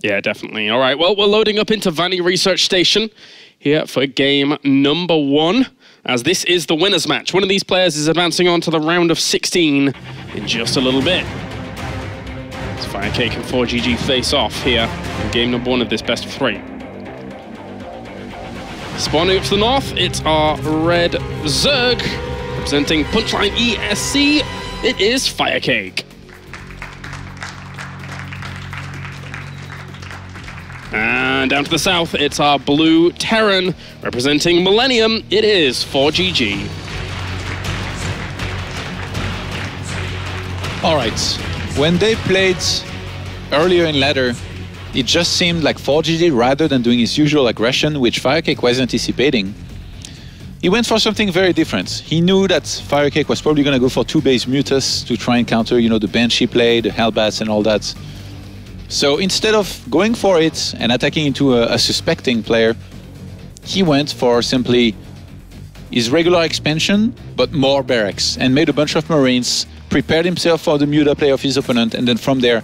Yeah, definitely. All right, well, we're loading up into Vanny Research Station here for game number 1, as this is the winner's match. One of these players is advancing on to the round of 16 in just a little bit. It's FireCake and ForGG face off here in game number 1 of this best of 3. Spawning up to the north, it's our red Zerg, representing Punchline ESC. It is FireCake. And down to the south, it's our blue Terran, representing Millennium. It is ForGG. All right, when they played earlier in ladder, it just seemed like ForGG, rather than doing his usual aggression, which FireCake was anticipating, he went for something very different. He knew that FireCake was probably going to go for 2 base Mutas to try and counter, you know, the Banshee play, the Hellbats and all that. So instead of going for it and attacking into a suspecting player, he went for simply his regular expansion, but more barracks, and made a bunch of Marines, prepared himself for the Muta play of his opponent, and then from there,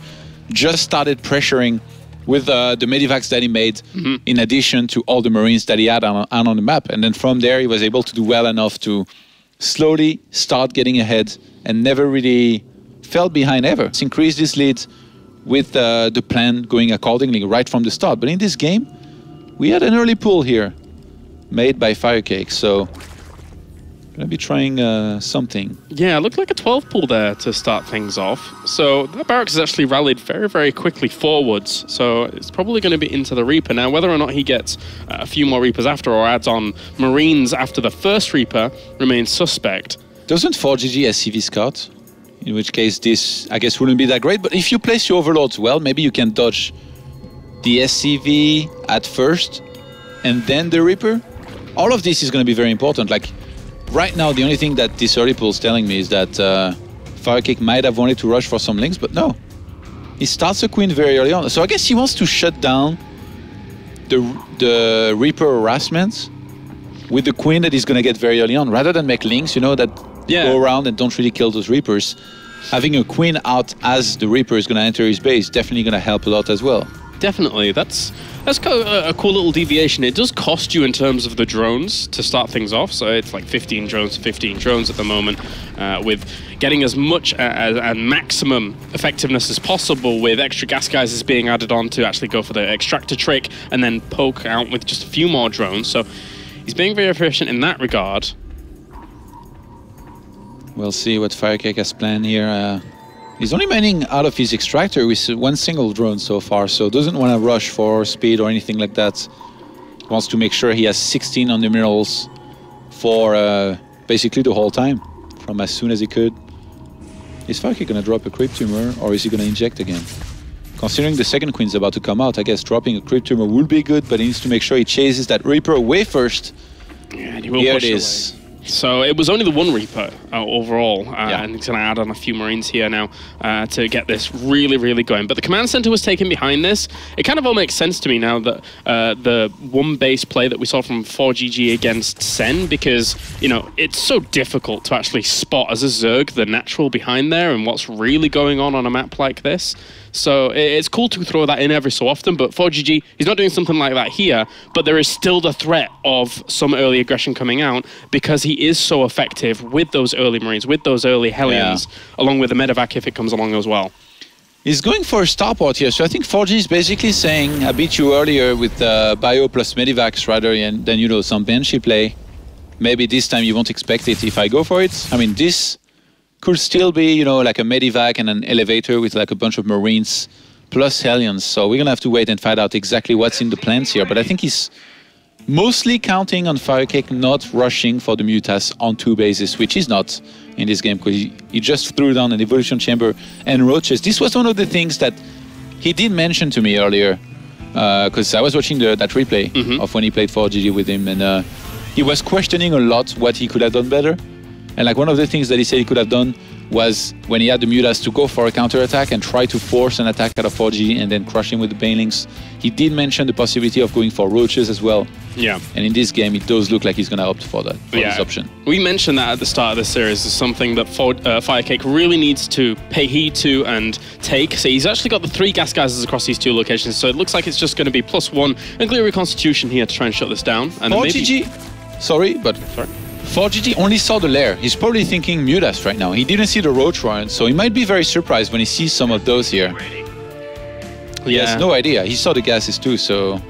just started pressuring with the Medivacs that he made, in addition to all the Marines that he had on the map. And then from there, he was able to do well enough to slowly start getting ahead and never really fell behind ever. It's increased his lead with the plan going accordingly right from the start. But in this game, we had an early pull here made by FireCake, so gonna be trying something. Yeah, it looked like a 12 pull there to start things off. So that barracks has actually rallied very, very quickly forwards. So it's probably going to be into the Reaper. Now, whether or not he gets a few more Reapers after or adds on Marines after the first Reaper remains suspect. Doesn't ForGG SCV Scout? In which case this, I guess, wouldn't be that great. But if you place your Overlords well, maybe you can dodge the SCV at first and then the Reaper. All of this is going to be very important. Like, right now, the only thing that this early pull is telling me is that FireCake might have wanted to rush for some links, but no. He starts a Queen very early on. So I guess he wants to shut down the Reaper harassment with the Queen that he's going to get very early on, rather than make links, you know, that go around and don't really kill those Reapers. Having a Queen out as the Reaper is going to enter his base, definitely going to help a lot as well. Definitely. That's kind of a cool little deviation. It does cost you in terms of the drones to start things off. So it's like 15 drones to 15 drones at the moment, with getting as much and maximum effectiveness as possible, with extra gas geysers being added on to actually go for the extractor trick and then poke out with just a few more drones. So he's being very efficient in that regard. We'll see what FireCake has planned here. He's only mining out of his extractor with 1 single drone so far, so doesn't want to rush for speed or anything like that. Wants to make sure he has 16 on the minerals for basically the whole time, from as soon as he could. Is FireCake going to drop a Creep Tumor, or is he going to inject again? Considering the second Queen's about to come out, I guess dropping a Creep Tumor would be good, but he needs to make sure he chases that Reaper away first. Yeah, and he will Here push it is. away. So it was only the 1 Reaper overall, and he's going to add on a few Marines here now to get this really, really going. But the command center was taken behind this. It kind of all makes sense to me now that the 1 base play that we saw from ForGG against Sen, because, you know, it's so difficult to actually spot as a Zerg the natural behind there and what's really going on a map like this. So it's cool to throw that in every so often, but ForGG, he's not doing something like that here, but there is still the threat of some early aggression coming out because he is so effective with those early Marines, with those early Hellions, along with the Medevac if it comes along as well. He's going for a starport here, so I think ForGG is basically saying, I beat you earlier with Bio plus Medivacs rather than, you know, some Banshee play. Maybe this time you won't expect it if I go for it. I mean, this could still be, you know, like a Medivac and an elevator with like a bunch of Marines plus Hellions. So we're gonna have to wait and find out exactly what's in the plans here. But I think he's mostly counting on FireCake not rushing for the Mutas on 2 bases, which is not in this game, because he just threw down an Evolution Chamber and Roaches. This was one of the things that he did mention to me earlier, because I was watching that replay of when he played ForGG with him, and he was questioning a lot what he could have done better. And like one of the things that he said he could have done was when he had the Mutas to go for a counter-attack and try to force an attack out of ForGG and then crush him with the Banelings. He did mention the possibility of going for Roaches as well. Yeah. And in this game, it does look like he's going to opt for that, for this option. We mentioned that at the start of the series is something that FireCake really needs to pay heed to and take. So he's actually got the 3 gas geysers across these 2 locations, so it looks like it's just going to be +1 and Clear Reconstitution here to try and shut this down. And ForGG, sorry. ForGG only saw the lair. He's probably thinking Mutas right now. He didn't see the Roach Warren, so he might be very surprised when he sees some of those here. He has no idea. He saw the gases too, so...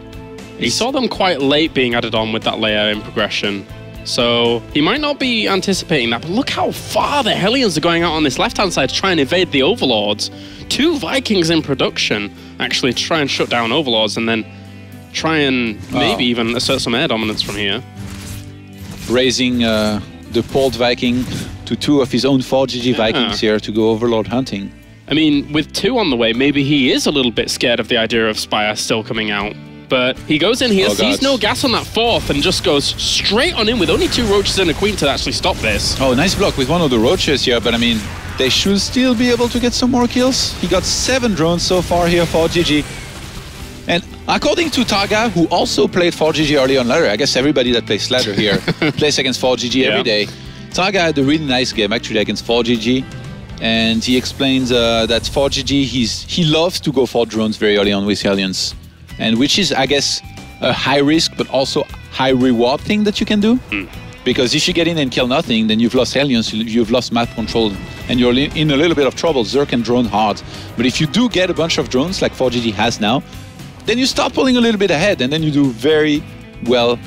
He saw them quite late being added on with that layer in progression. So he might not be anticipating that, but look how far the Hellions are going out on this left-hand side to try and evade the Overlords. 2 Vikings in production actually try and shut down Overlords and then try and maybe even assert some air dominance from here. Raising the Port Viking to 2 of his own ForGG Vikings here to go Overlord hunting. I mean, with 2 on the way, maybe he is a little bit scared of the idea of Spire still coming out. But he goes in here, sees no gas on that 4th, and just goes straight on in with only 2 Roaches and a Queen to actually stop this. Oh, nice block with one of the Roaches here, but I mean, they should still be able to get some more kills. He got 7 drones so far here for ForGG. And according to Targa, who also played ForGG early on ladder, I guess everybody that plays ladder here plays against ForGG every day. Targa had a really nice game actually against ForGG, and he explains that ForGG, he loves to go for drones very early on with Hellions, and which is, I guess, a high risk but also high reward thing that you can do. Because if you get in and kill nothing, then you've lost Hellions, you've lost map control, and you're in a little bit of trouble. Zerg can drone hard. But if you do get a bunch of drones like ForGG has now, then you start pulling a little bit ahead, and then you do very well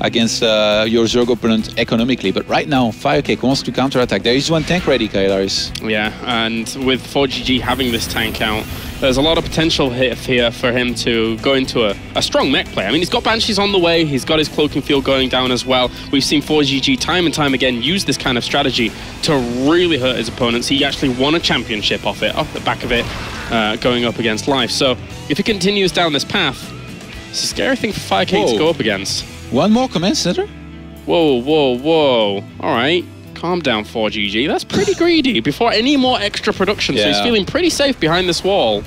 against your Zerg opponent economically. But right now, FireCake wants to counterattack. There is 1 tank ready, Kailaris. Yeah, and with ForGG having this tank out, there's a lot of potential here for him to go into a strong mech play. I mean, he's got Banshees on the way, he's got his cloaking field going down as well. We've seen ForGG time and time again use this kind of strategy to really hurt his opponents. He actually won a championship off the back of it, going up against Life. So if he continues down this path, it's a scary thing for FireCake to go up against. 1 more command center? Whoa. All right. Calm down, ForGG. That's pretty greedy before any more extra production, so he's feeling pretty safe behind this wall.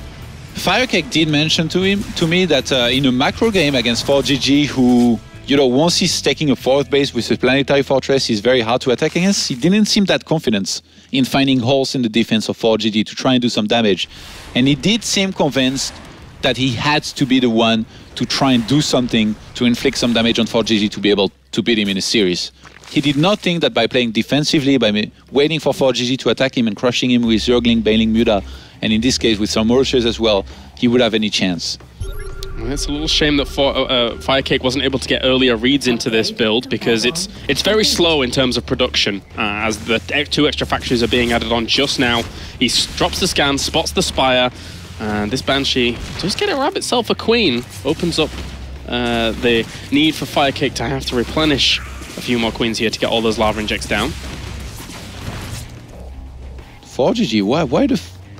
FireCake did mention to me that in a macro game against ForGG, who, you know, once he's taking a 4th base with a planetary fortress, he's very hard to attack against. He didn't seem that confident in finding holes in the defense of ForGG to try and do some damage. And he did seem convinced that he had to be the one to try and do something to inflict some damage on ForGG to be able to beat him in a series. He did not think that by playing defensively, by waiting for ForGG to attack him and crushing him with Zergling, Baneling, Muta, and in this case with some Roaches as well, he would have any chance. It's a little shame that FireCake wasn't able to get earlier reads into this build, because it's very slow in terms of production, as the 2 extra factories are being added on just now. He drops the scan, spots the Spire, and this Banshee does get to grab itself a Queen, opens up the need for FireCake to have to replenish a few more Queens here to get all those lava injects down. ForGG, why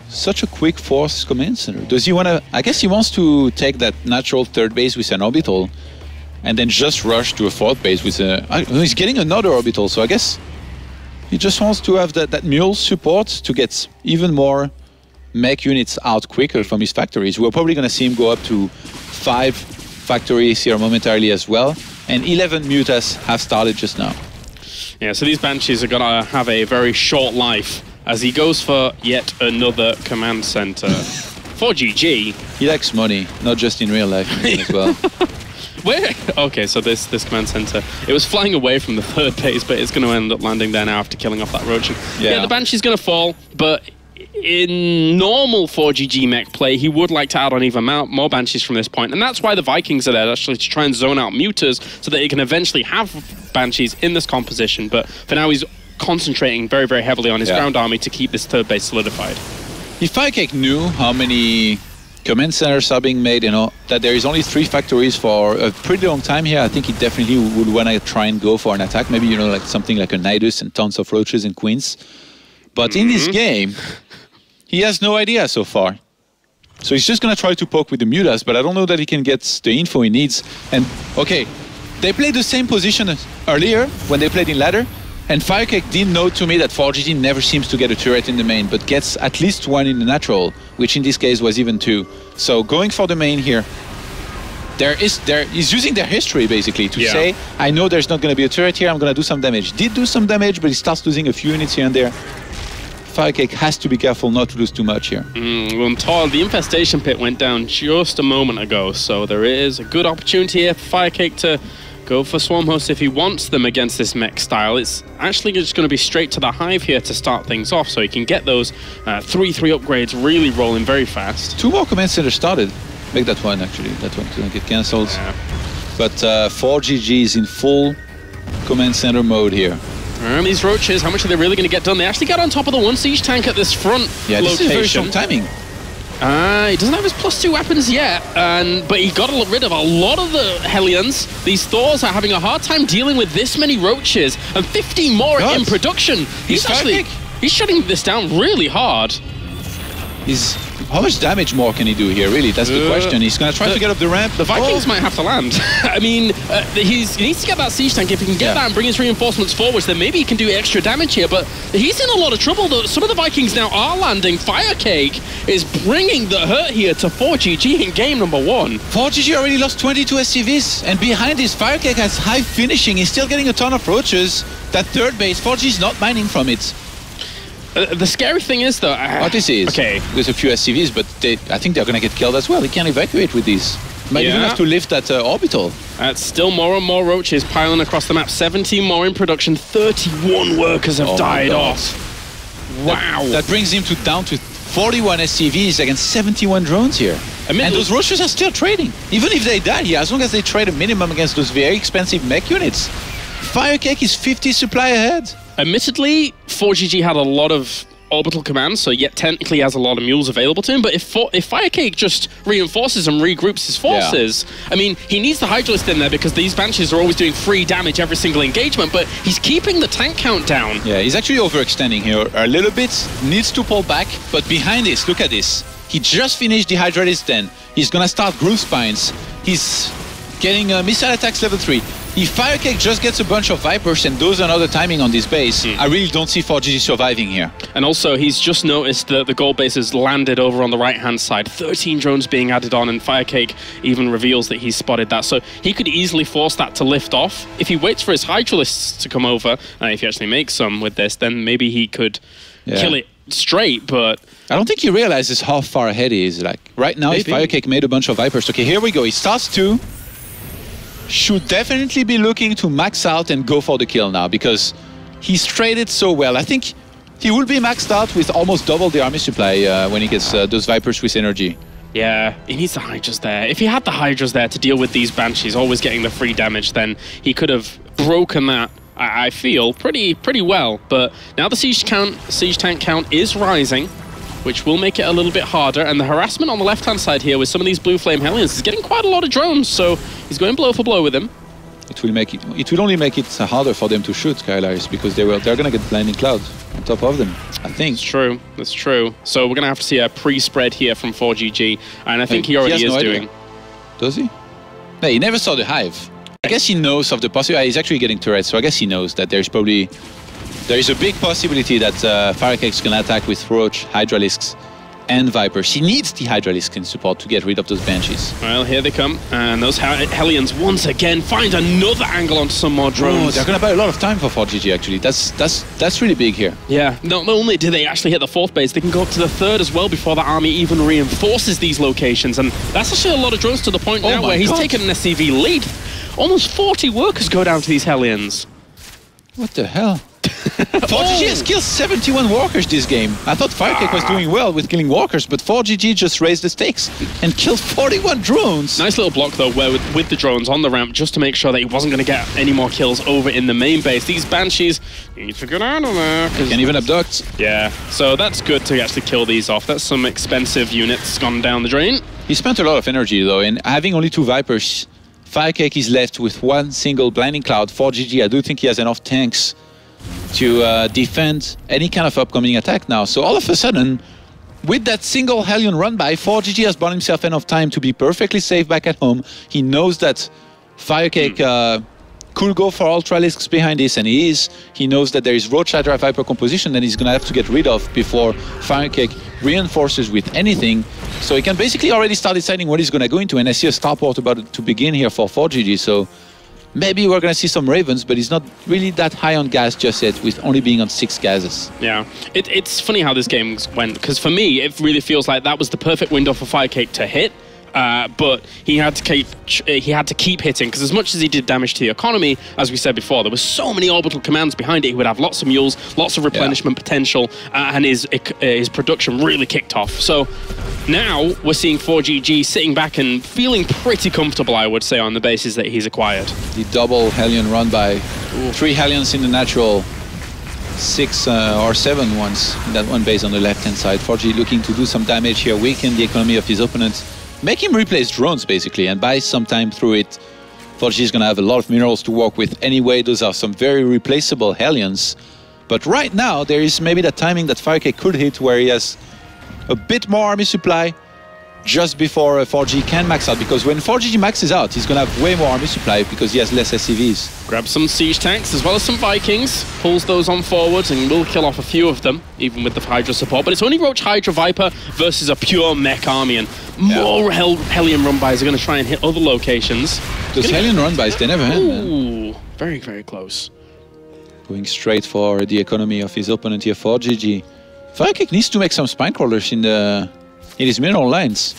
such a quick force command center? Does he want to... I guess he wants to take that natural 3rd base with an orbital and then just rush to a 4th base with a... he's getting another orbital, so I guess he just wants to have that mule support to get even more mech units out quicker from his factories. We're probably going to see him go up to 5 factories here momentarily as well, and 11 Mutas have started just now. Yeah, so these Banshees are going to have a very short life as he goes for yet another command center. ForGG. He likes money, not just in real life as well. Where? Okay, so this command center, it was flying away from the 3rd base, but it's going to end up landing there now after killing off that Roach. Yeah, the Banshee's going to fall, but in normal ForGG mech play, he would like to add on even more Banshees from this point, and that's why the Vikings are there, actually, to try and zone out Mutas so that he can eventually have Banshees in this composition. But for now, he's concentrating very, very heavily on his ground army to keep this 3rd base solidified. If FireCake knew how many command centers are being made, you know, that there is only 3 factories for a pretty long time here, I think he definitely would want to try and go for an attack. Maybe, you know, like something like a Nidus and tons of Roaches and Queens. But in this game, he has no idea so far. So he's just going to try to poke with the Mutas, but I don't know that he can get the info he needs. And, okay, they played the same position as earlier when they played in ladder, And FireCake did note to me that ForGG never seems to get a turret in the main, but gets at least one in the natural, which in this case was even 2. So going for the main here, he's using their history basically to say, I know there's not going to be a turret here, I'm going to do some damage. Did do some damage, but he starts losing a few units here and there. FireCake has to be careful not to lose too much here. Well, the infestation pit went down just a moment ago, so there is a good opportunity here for FireCake to go for Swarm Host if he wants them against this mech style. It's actually just going to be straight to the Hive here to start things off, so he can get those 3-3 upgrades really rolling very fast. 2 more command centers started. Make that one actually. That one didn't get cancelled. Yeah. But ForGG is in full command center mode here. These roaches, how much are they really going to get done? They actually got on top of the 1 siege tank at this front location. This is very strong timing. He doesn't have his +2 weapons yet, but he got rid of a lot of the Hellions. These Thors are having a hard time dealing with this many roaches, and 15 more in production. He's shutting this down really hard. How much damage more can he do here, really? That's the question. He's going to try to get up the ramp. The Vikings might have to land. I mean, he needs to get that siege tank. If he can get that and bring his reinforcements forwards, then maybe he can do extra damage here. But he's in a lot of trouble, though. Some of the Vikings now are landing. FireCake is bringing the hurt here to ForGG in game number 1. ForGG already lost 22 SCVs, and behind this, FireCake has high finishing. He's still getting a ton of roaches. That third base, ForGG is not mining from it. The scary thing is, though... what this is, there's a few SCVs, but I think they're going to get killed as well. They can't evacuate with these. Might even have to lift that orbital. Still more and more roaches piling across the map. 17 more in production. 31 workers have died off. Wow. That brings him down to 41 SCVs against 71 drones here. And those roaches are still trading. Even if they die here, as long as they trade a minimum against those very expensive mech units. FireCake is 50 supply ahead. Admittedly, ForGG had a lot of orbital commands, so yet technically has a lot of mules available to him, but if FireCake just reinforces and regroups his forces, I mean, he needs the Hydralisk in there because these Banshees are always doing free damage every single engagement, but he's keeping the tank count down. Yeah, he's actually overextending here a little bit, needs to pull back, but behind this, look at this. He just finished the Hydralisk then. He's gonna start Groove Spines. He's getting missile attacks level 3. If FireCake just gets a bunch of Vipers and does another timing on this base, I really don't see ForGG surviving here. And also, he's just noticed that the gold base has landed over on the right-hand side. 13 drones being added on, and FireCake even reveals that he's spotted that. So he could easily force that to lift off. If he waits for his Hydralisks to come over, if he actually makes some with this, then maybe he could kill it straight, but... I don't think he realizes how far ahead he is. Like, right now, if FireCake made a bunch of Vipers. Okay, here we go. He starts 2. Should definitely be looking to max out and go for the kill now, because he's traded so well. I think he will be maxed out with almost double the army supply when he gets those Vipers with energy. Yeah, he needs the Hydras there. If he had the Hydras there to deal with these Banshees, always getting the free damage, then he could have broken that, I feel, pretty well. But now the siege tank count is rising, which will make it a little bit harder. And the harassment on the left-hand side here with some of these Blue Flame Hellions is getting quite a lot of drones, so he's going blow for blow with them. It will only make it harder for them to shoot Skylaris, because they're going to get Blinding Cloud on top of them, I think. It's true, that's true. So we're going to have to see a pre-spread here from ForGG, and I think he already is doing. Does he? No, he never saw the Hive. I guess he knows of the possibility. He's actually getting turrets, so I guess he knows that there is a big possibility that FireCake's going to attack with Roach, Hydralisks, and Vipers. He needs the Hydralisk in support to get rid of those Banshees. Well, here they come, and those Hellions once again find another angle onto some more drones. Oh, they're going to buy a lot of time for ForGG, actually. That's really big here. Yeah, not only do they actually hit the 4th base, they can go up to the 3rd as well before the army even reinforces these locations, and that's actually a lot of drones to the point now where he's taken an SCV lead. Almost 40 workers go down to these Hellions. What the hell? ForGG has killed 71 walkers this game. I thought FireCake was doing well with killing walkers, but ForGG just raised the stakes and killed 41 drones. Nice little block, though, where with the drones on the ramp, just to make sure that he wasn't going to get any more kills over in the main base. These Banshees need to get out of there. Can even abduct. Yeah, so that's good to actually kill these off. That's some expensive units gone down the drain. He spent a lot of energy, though, and having only 2 Vipers, FireCake is left with 1 single Blinding Cloud. ForGG, I do think he has enough tanks to defend any kind of upcoming attack now. So all of a sudden, with that single Hellion run by, ForGG has bought himself enough time to be perfectly safe back at home. He knows that FireCake could go for Ultralisks behind this, and he is. He knows that there is Roach Hydra Viper composition that he's going to have to get rid of before FireCake reinforces with anything. So he can basically already start deciding what he's going to go into, and I see a starport about to begin here for ForGG, so maybe we're going to see some Ravens, but he's not really that high on gas just yet, with only being on 6 gases. Yeah, it's funny how this game went, because for me, it really feels like that was the perfect window for FireCake to hit. But he had to keep hitting, because as much as he did damage to the economy, as we said before, there were so many orbital commands behind it. He would have lots of mules, lots of replenishment potential, and his production really kicked off. So now we're seeing ForGG sitting back and feeling pretty comfortable, I would say, on the basis that he's acquired. The double Hellion run by 3 Hellions in the natural, 6 or 7 ones in that one base on the left-hand side. ForGG looking to do some damage here, weaken the economy of his opponent. Make him replace drones, basically, and buy some time through it. ForGG is going to have a lot of minerals to work with anyway. Those are some very replaceable Hellions. But right now, there is maybe that timing that FireCake could hit where he has a bit more army supply just before ForGG can max out. Because when ForGG maxes out, he's going to have way more army supply because he has less SCVs. Grabs some siege tanks as well as some Vikings, pulls those on forwards and will kill off a few of them, even with the Hydra support. But it's only Roach Hydra Viper versus a pure mech army, and more Hellion run-bys are going to try and hit other locations. Those Hellion run-bys, they never end, man. Ooh, very, very close. Going straight for the economy of his opponent here, ForGG. FireCake needs to make some spine crawlers in his mineral lines.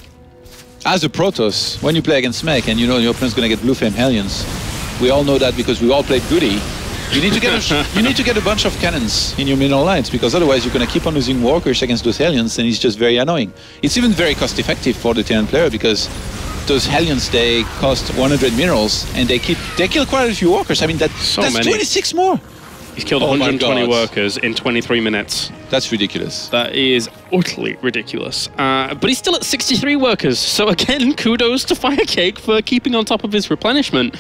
As a Protoss, when you play against mech and you know your opponent's going to get Blue Flame Hellions, we all know that because we all played Goody. You need to get a bunch of cannons in your mineral lines, because otherwise you're going to keep on losing walkers against those Hellions, and it's just very annoying. It's even very cost effective for the Terran player, because those Hellions, they cost 100 minerals and they kill quite a few walkers. I mean, that's 26 more. He's killed 120 workers in 23 minutes. That's ridiculous. That is utterly ridiculous. But he's still at 63 workers. So again, kudos to FireCake for keeping on top of his replenishment.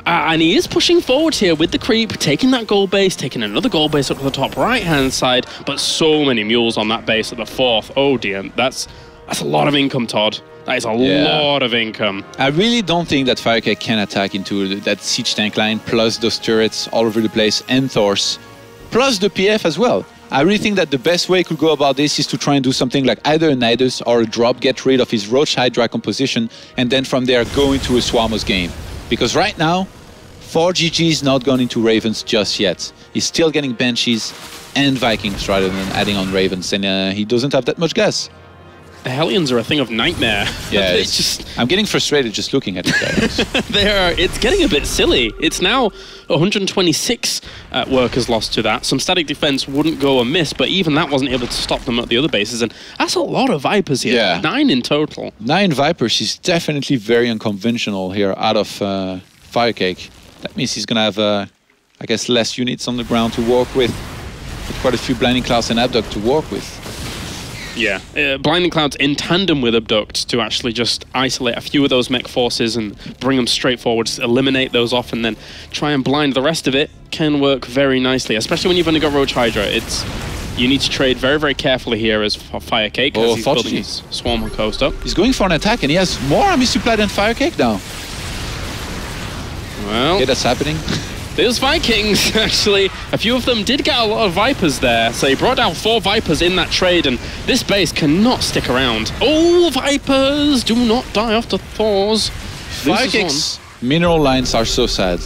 And he is pushing forward here with the creep, taking that gold base, taking another gold base up to the top right-hand side. But so many mules on that base at the 4th. Oh dear, that's a lot of income, Todd. That is a lot of income. I really don't think that FireCake can attack into that siege tank line, plus those turrets all over the place, and Thors, plus the PF as well. I really think that the best way he could go about this is to try and do something like either a Nidus or a drop, get rid of his Roach Hydra composition, and then from there go into a Swarmos game. Because right now, ForGG is not gone into Ravens just yet. He's still getting Banshees and Vikings rather than adding on Ravens, and he doesn't have that much gas. The Hellions are a thing of nightmare. Yeah, I'm getting frustrated just looking at it, guys. It's getting a bit silly. It's now 126 workers lost to that. Some static defense wouldn't go amiss, but even that wasn't able to stop them at the other bases. And that's a lot of Vipers here. Yeah. 9 in total. 9 Vipers is definitely very unconventional here out of FireCake. That means he's going to have, I guess, less units on the ground to work with quite a few Blinding Clouds and Abduct to work with. Yeah, Blinding Clouds in tandem with Abduct to actually just isolate a few of those mech forces and bring them straight forward, just eliminate those off and then try and blind the rest of it can work very nicely, especially when you've only got Roach Hydra. You need to trade very, very carefully here as FireCake, as he's building his Swarm coast up. He's going for an attack and he has more army supply than FireCake now. Well, okay, that's happening. Those Vikings, actually, a few of them did get a lot of Vipers there, so he brought down 4 Vipers in that trade, and this base cannot stick around. Oh, Vipers, do not die after Thors. FireCake's mineral lines are so sad.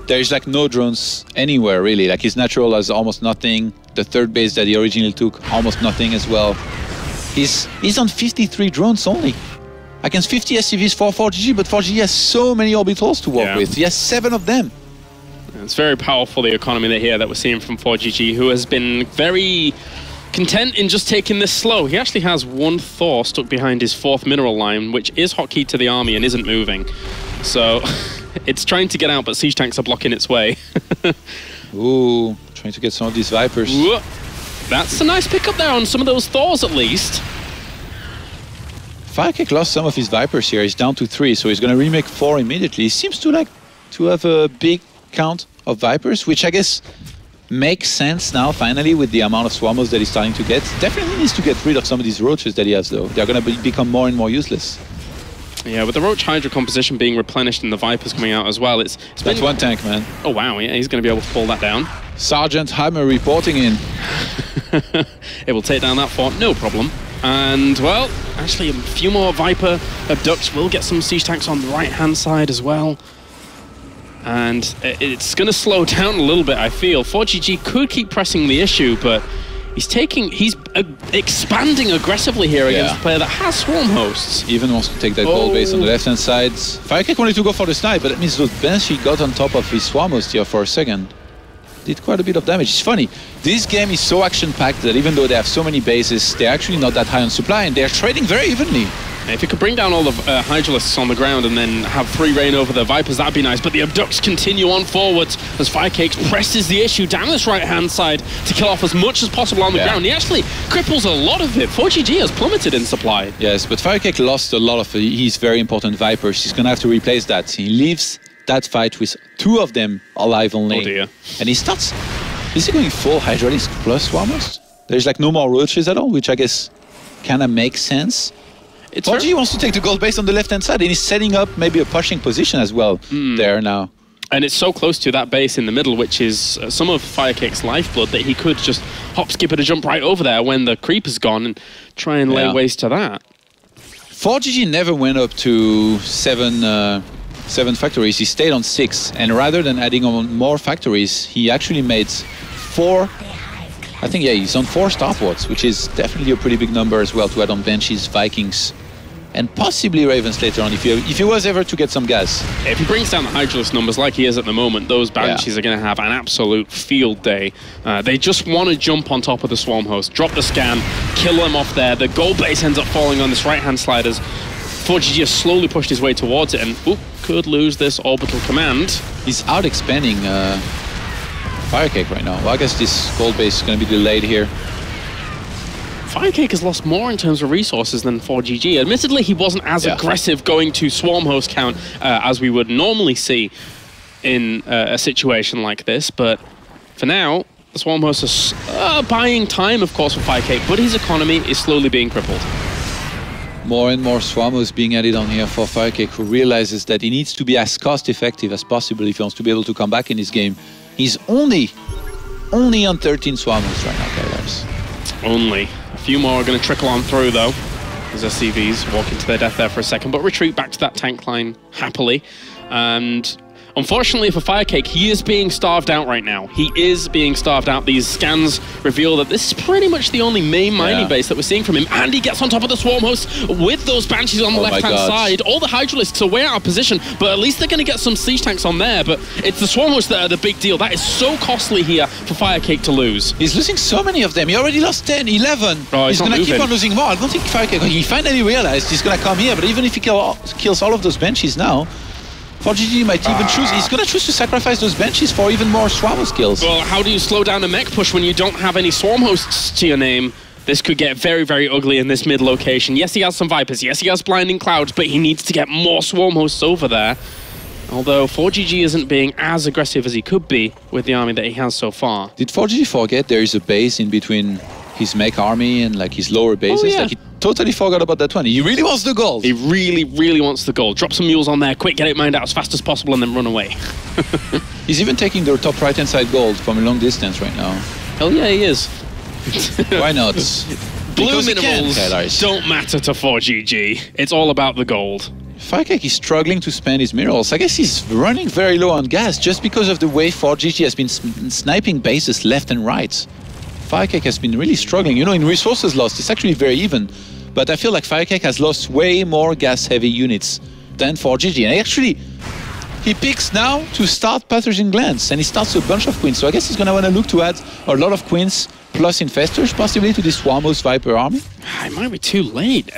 There's like no drones anywhere, really. Like his natural has almost nothing. The 3rd base that he originally took, almost nothing as well. He's on 53 drones only. Against 50 SCVs for ForGG, but ForGG has so many orbitals to work with. He has 7 of them. It's very powerful, the economy that we're seeing from ForGG, who has been very content in just taking this slow. He actually has 1 Thor stuck behind his 4th mineral line, which is hotkeyed to the army and isn't moving. So it's trying to get out, but siege tanks are blocking its way. Ooh, trying to get some of these Vipers. Ooh, that's a nice pickup there on some of those Thors, at least. FireCake lost some of his Vipers here. He's down to 3, so he's going to remake 4 immediately. He seems to like to have a big count of Vipers, which I guess makes sense now, finally, with the amount of Swarmos that he's starting to get. Definitely needs to get rid of some of these Roaches that he has, though. They're going to become more and more useless. Yeah, with the Roach Hydra composition being replenished and the Vipers coming out as well, it's That's one tank, man. Oh wow, yeah, he's going to be able to pull that down. Sergeant Hammer reporting in. It will take down that fort, no problem. And, well, actually a few more Viper abducts will get some siege tanks on the right-hand side as well. And it's going to slow down a little bit, I feel. ForGG could keep pressing the issue, but he's expanding aggressively here against a player that has swarm hosts. Even wants to take that gold base on the left-hand side. FireCake wanted to go for the snipe, but that means those Banshee got on top of his swarm host here for a second. Did quite a bit of damage. It's funny, this game is so action-packed that even though they have so many bases, they're actually not that high on supply, and they're trading very evenly. If you could bring down all the Hydralisks on the ground and then have free reign over the Vipers, that'd be nice. But the Abducts continue on forwards as FireCake presses the issue down this right-hand side to kill off as much as possible on the ground. He actually cripples a lot of it. ForGG has plummeted in supply. Yes, but FireCake lost a lot of his very important Vipers. He's going to have to replace that. He leaves that fight with 2 of them alive only. Oh dear. And he starts... Is he going full Hydralisk plus Swarmers? There's like no more Roaches at all, which I guess kind of makes sense. ForGG wants to take the gold base on the left-hand side, and he's setting up maybe a pushing position as well there now. And it's so close to that base in the middle, which is some of FireCake's lifeblood, that he could just hop, skip, and a jump right over there when the creep is gone and try and lay waste to that. ForGG never went up to 7 factories. He stayed on 6, and rather than adding on more factories, he actually made 4. I think, he's on 4 starports, which is definitely a pretty big number as well to add on Banshees, Vikings, and possibly Ravens later on if he was ever to get some gas. If he brings down the Hydralisk numbers like he is at the moment, those Banshees are going to have an absolute field day. They just want to jump on top of the Swarm host, drop the scan, kill them off there. The gold base ends up falling on this right-hand side as ForGG has slowly pushed his way towards it and could lose this orbital command. He's out-expanding FireCake right now. Well, I guess this gold base is going to be delayed here. FireCake has lost more in terms of resources than ForGG. Admittedly, he wasn't as aggressive going to swarm host count as we would normally see in a situation like this, but for now, the swarm hosts are buying time, of course, for FireCake, but his economy is slowly being crippled. More and more swarm hosts being added on here for FireCake, who realizes that he needs to be as cost-effective as possible if he wants to be able to come back in this game. He's only on 13 swarm hosts right now, Kairos. Only. A few more are going to trickle on through, though, as SCVs walk into their death there for a second, but retreat back to that tank line happily. And unfortunately for FireCake, he is being starved out right now. He is being starved out. These scans reveal that this is pretty much the only main mining base that we're seeing from him. And he gets on top of the swarm host with those Banshees on the left-hand side. All the Hydralisks are way out of position, but at least they're going to get some siege tanks on there. But it's the swarm hosts that are the big deal. That is so costly here for FireCake to lose. He's losing so many of them. He already lost 10, 11. Oh, he's going to keep on losing more. I don't think FireCake... He finally realized he's going to come here, but even if he kills all of those Banshees now, ForGG might even choose. He's going to choose to sacrifice those Banshees for even more swarm host kills. Well, how do you slow down a mech push when you don't have any swarm hosts to your name? This could get very, very ugly in this mid location. Yes, he has some Vipers. Yes, he has Blinding Clouds, but he needs to get more swarm hosts over there. Although ForGG isn't being as aggressive as he could be with the army that he has so far. Did ForGG forget there is a base in between his mech army and like his lower bases? Oh, yeah. Like he totally forgot about that one. He really wants the gold. He really, really wants the gold. Drop some mules on there, quick, get it mined out as fast as possible and then run away. He's even taking their top right-hand side gold from a long distance right now. Hell yeah, he is. Why not? Blue minerals don't matter to ForGG. It's all about the gold. FireCake is struggling to spend his minerals. I guess he's running very low on gas just because of the way ForGG has been sniping bases left and right. FireCake has been really struggling. You know, in resources lost, it's actually very even. But I feel like FireCake has lost way more gas-heavy units than ForGG. And actually, he picks now to start Pathogen Glands, and he starts a bunch of Queens. So I guess he's going to want to look to add a lot of Queens plus Infestors, possibly, to this Swarmos Viper army. It might be too late.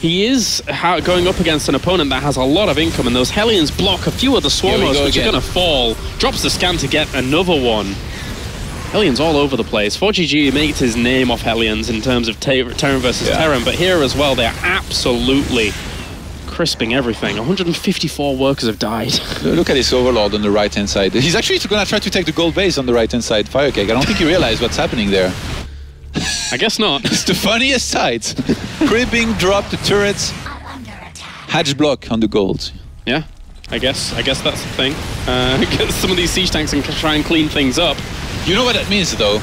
He is going up against an opponent that has a lot of income, and those Hellions block a few of the Swarmos, which are going to fall. Drops the scan to get another one. Hellions all over the place. ForGG makes his name off Hellions in terms of Terran versus Terran, but here as well, they're absolutely crisping everything. 154 workers have died. Look at this Overlord on the right-hand side. He's actually going to try to take the gold base on the right-hand side, FireCake. I don't think he realized what's happening there. I guess not. It's the funniest sight. Cribbing, drop the turrets. hatch block on the gold. Yeah, I guess that's the thing. Get some of these siege tanks and try and clean things up. You know what that means, though?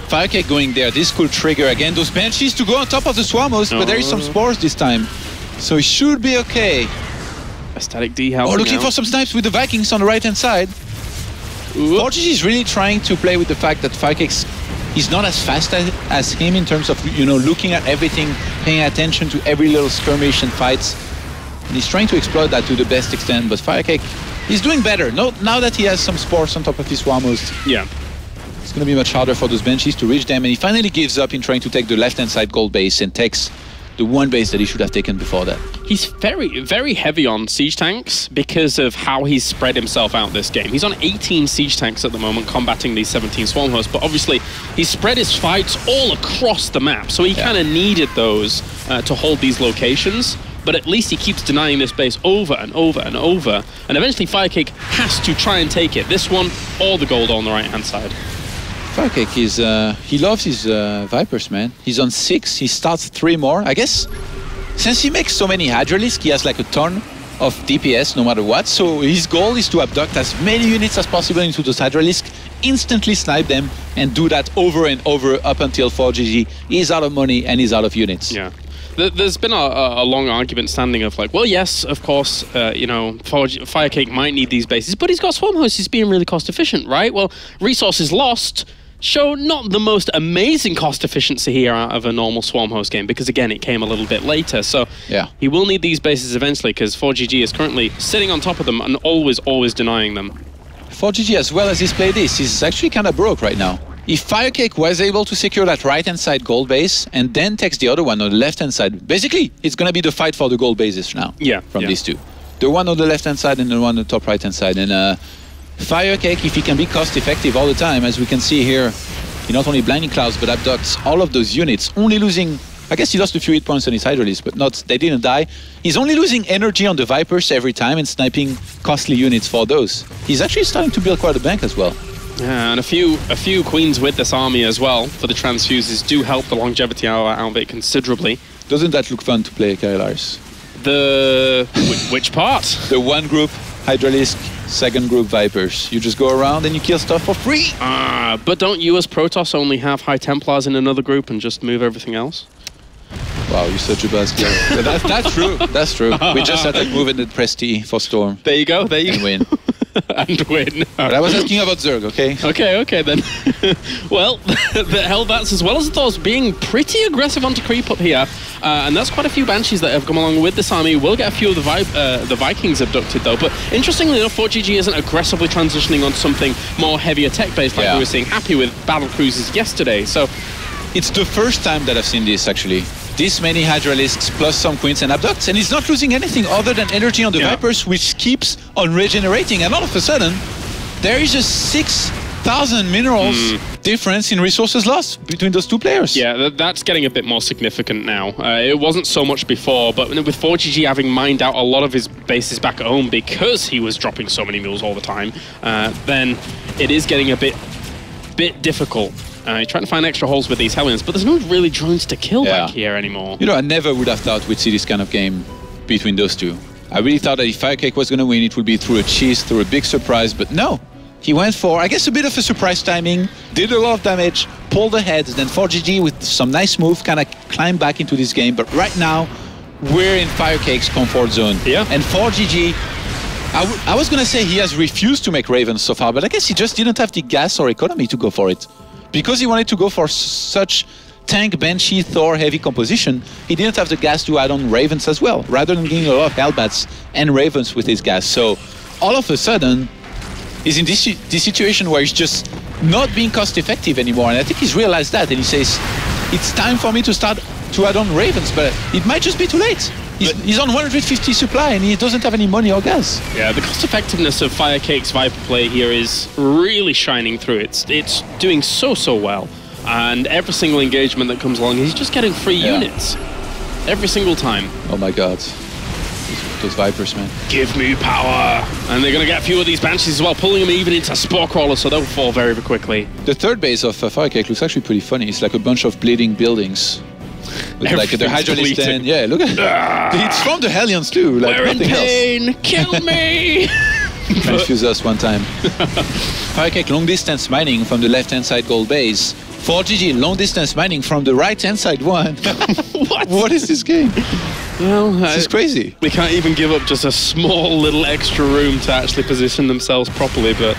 FireCake going there, this could trigger again those Banshees to go on top of the Swarmos, but there is some spores this time. So it should be okay. A static D helping looking for some snipes with the Vikings on the right-hand side. ForGG is really trying to play with the fact that FireCake is not as fast as him in terms of, you know, looking at everything, paying attention to every little skirmish and fights. And he's trying to exploit that to the best extent, but FireCake is doing better. Now that he has some spores on top of his Swarmos. Yeah. It's going to be much harder for those Banshees to reach them, and he finally gives up in trying to take the left-hand side gold base and takes the one base that he should have taken before that. He's very, very heavy on siege tanks because of how he's spread himself out this game. He's on 18 siege tanks at the moment, combating these 17 swarm hosts, but obviously he's spread his fights all across the map, so he kind of needed those to hold these locations. But at least he keeps denying this base over and over and over, and eventually FireCake has to try and take it. This one, all the gold on the right-hand side. FireCake is, he loves his Vipers, man. He's on 6, he starts 3 more. I guess, since he makes so many Hydralisk, he has like a ton of DPS no matter what. So his goal is to abduct as many units as possible into those Hydralisk, instantly snipe them, and do that over and over up until ForGG is out of money and is out of units. Yeah. There's been a long argument standing of like, well, yes, of course, you know, FireCake might need these bases, but he's got swarm hosts, he's being really cost efficient, right? Well, resources lost show not the most amazing cost efficiency here out of a normal swarm host game, because again, it came a little bit later. So yeah, he will need these bases eventually, because ForGG is currently sitting on top of them and always denying them. ForGG, as well as he's played this, is actually kind of broke right now. If FireCake was able to secure that right-hand side gold base and then takes the other one on the left-hand side, basically, it's going to be the fight for the gold bases now. Yeah, from these two. The one on the left-hand side and the one on the top right-hand side. And FireCake, if he can be cost-effective all the time, as we can see here, he not only Blinding Clouds, but abducts all of those units, only losing... I guess he lost a few hit points on his Hydralisk, but they didn't die. He's only losing energy on the Vipers every time and sniping costly units for those. He's actually starting to build quite a bank as well. Yeah, and a few queens with this army as well for the transfuses do help the longevity out of it considerably. Doesn't that look fun to play, Kylars? Which part? The one group Hydralisk, second group Vipers. You just go around and you kill stuff for free. But don't you as Protoss only have High Templars in another group and just move everything else? Wow, you're such a buzzkill. That's true. That's true. We just had to move in the press T for Storm. There you go. There you go. Win. And win. But I was asking about Zerg, okay? Okay then. Well, the Hellbats as well as the Thors being pretty aggressive onto creep up here. And that's quite a few Banshees that have come along with this army. We'll get a few of the Vikings abducted though. But interestingly enough, ForGG isn't aggressively transitioning on something more heavier tech-based like we were seeing Happy with battle cruisers yesterday. So it's the first time that I've seen this actually. This many Hydralisks plus some Queens and Abducts, and he's not losing anything other than energy on the Vipers, which keeps on regenerating. And all of a sudden, there is a 6,000 minerals difference in resources lost between those two players. Yeah, that's getting a bit more significant now. It wasn't so much before, but with ForGG having mined out a lot of his bases back at home because he was dropping so many mules all the time, then it is getting a bit difficult. You're trying to find extra holes with these Hellions, but there's no really drones to kill back here anymore. You know, I never would have thought we'd see this kind of game between those two. I really thought that if FireCake was going to win, it would be through a cheese, through a big surprise, but no. He went for, I guess, a bit of a surprise timing, did a lot of damage, pulled ahead, then ForGG with some nice move kind of climbed back into this game. But right now, we're in FireCake's comfort zone. Yeah. And ForGG, I was going to say he has refused to make Ravens so far, but I guess he just didn't have the gas or economy to go for it. Because he wanted to go for such tank, Banshee, Thor heavy composition, he didn't have the gas to add on Ravens as well, rather than getting a lot of Hellbats and Ravens with his gas. So all of a sudden, he's in this situation where he's just not being cost effective anymore. And I think he's realized that, and he says, it's time for me to start to add on Ravens, but it might just be too late. He's on 150 supply and he doesn't have any money or gas. Yeah, the cost effectiveness of FireCake's Viper play here is really shining through. It's doing so well. And every single engagement that comes along, he's just getting free units. Every single time. Oh my god. Those Vipers, man. Give me power. And they're going to get a few of these Banshees as well, pulling them even into Spore Crawlers, so they'll fall very quickly. The third base of FireCake looks actually pretty funny. It's like a bunch of bleeding buildings. With like the Hydralisk 10. Yeah, look at it. It's from the Hellions too. Like we're in pain. Else. Kill me. Transfuse us one time. FireCake long distance mining from the left hand side gold base. ForGG long distance mining from the right hand side one. What is this game? Well, this is crazy. They can't even give up just a small little extra room to actually position themselves properly, but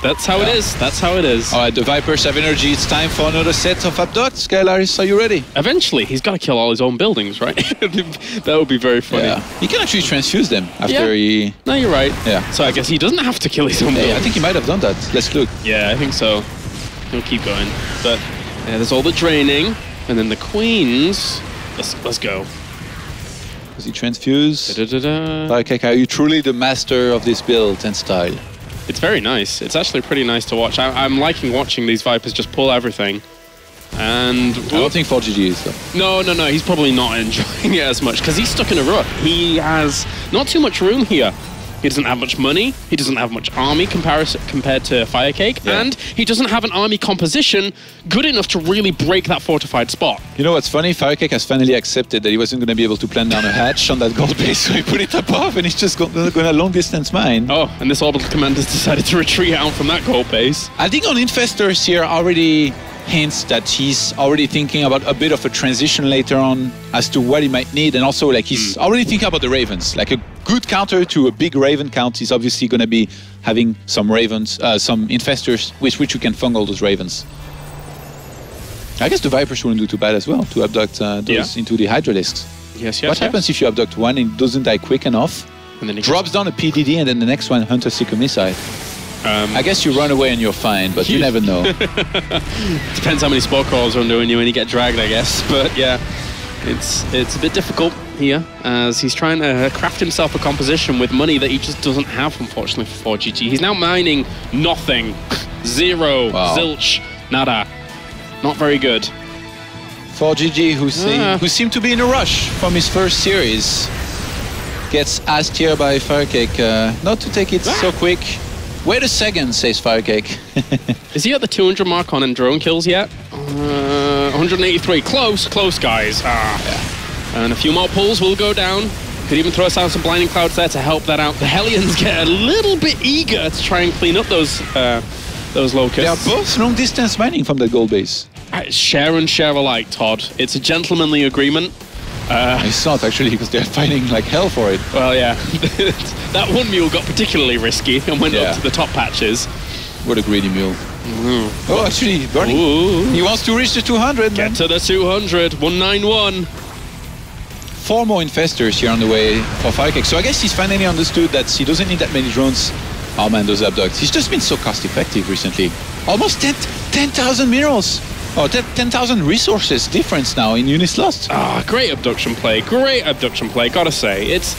that's how it is. That's how it is. All right, the Vipers have energy. It's time for another set of abducts. Skylaris, are you ready? Eventually, he's got to kill all his own buildings, right? That would be very funny. Yeah. He can actually transfuse them after he... No, you're right. Yeah. So I guess he doesn't have to kill his own buildings. I think he might have done that. Let's look. Yeah, I think so. He'll keep going. But yeah, there's all the draining, and then the queens. Let's go. Does he transfuse? FireCake, are you truly the master of this build and style? It's very nice. It's actually pretty nice to watch. I'm liking watching these Vipers just pull everything. And I don't think ForGG is though. No. He's probably not enjoying it as much because he's stuck in a rut. He has not too much room here. He doesn't have much money. He doesn't have much army compared to FireCake, and he doesn't have an army composition good enough to really break that fortified spot. You know what's funny? FireCake has finally accepted that he wasn't going to be able to plant down a hatch on that gold base, so he put it above, and he's just going to long distance mine. Oh, and this orbital commander's decided to retreat out from that gold base. I think on Infestors here already hints that he's already thinking about a bit of a transition later on as to what he might need, and also like he's already thinking about the Ravens. Like a good counter to a big Raven count is obviously going to be having some Ravens, some Infestors, which you can fungal those Ravens. I guess the Vipers wouldn't do too bad as well to abduct those into the Hydralisks. Yes. What happens if you abduct one and it doesn't die quick enough? And then it drops down a PDD, and then the next one Hunter Seeker Missile. I guess you run away and you're fine, but you never know. Depends how many spore calls are doing you when you get dragged, I guess. But yeah, it's a bit difficult here as he's trying to craft himself a composition with money that he just doesn't have, unfortunately, for ForGG. He's now mining nothing. Zero. Wow. Zilch. Nada. Not very good. ForGG, who seemed to be in a rush from his first series, gets asked here by FireCake not to take it so quick. Wait a second, says FireCake. Is he at the 200 mark on drone kills yet? 183. Close, guys. And a few more pulls will go down. Could even throw us out some blinding clouds there to help that out. The Hellions get a little bit eager to try and clean up those locusts. They are both long distance mining from the gold base. Share and share alike, Todd. It's a gentlemanly agreement. It's not actually, because they're fighting like hell for it. Well, yeah. That one mule got particularly risky and went up to the top patches. What a greedy mule. Oh, actually, burning. He wants to reach the 200, Get to the 200. 191. 4 more Infestors here on the way for FireCake. So I guess he's finally understood that he doesn't need that many drones. Oh man, those abducts. He's just been so cost effective recently. Almost 10,000 minerals. Oh, 10,000 resources difference now in units lost. Great abduction play. Gotta say, it's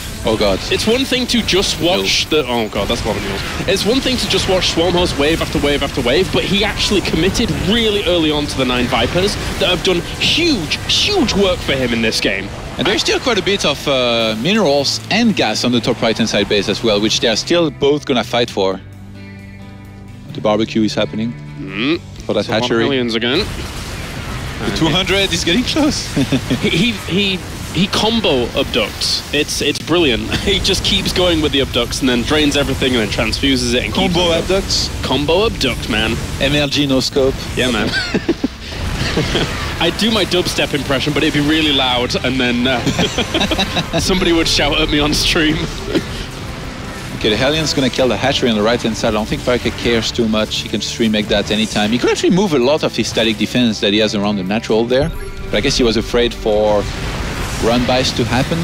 one thing to just watch oh god, that's a lot of mules. It's one thing to just watch Swarmhost wave after wave after wave, but he actually committed really early on to the 9 Vipers that have done huge work for him in this game. And there's still quite a bit of minerals and gas on the top right-hand side base as well, which they're still both gonna fight for. The barbecue is happening. For that hatchery. Hellions again. The 200 is getting close. he combo abducts. It's brilliant. He just keeps going with the abducts and then drains everything and then transfuses it and combo abducts. Combo abduct, man. MLG no scope. Yeah, man. I'd do my dubstep impression, but it'd be really loud, and then somebody would shout at me on stream. Okay, the Hellion's gonna kill the hatchery on the right-hand side. I don't think FireCake cares too much. He can just remake that anytime. He could actually move a lot of his static defense that he has around the natural there. But I guess he was afraid for run-bys to happen.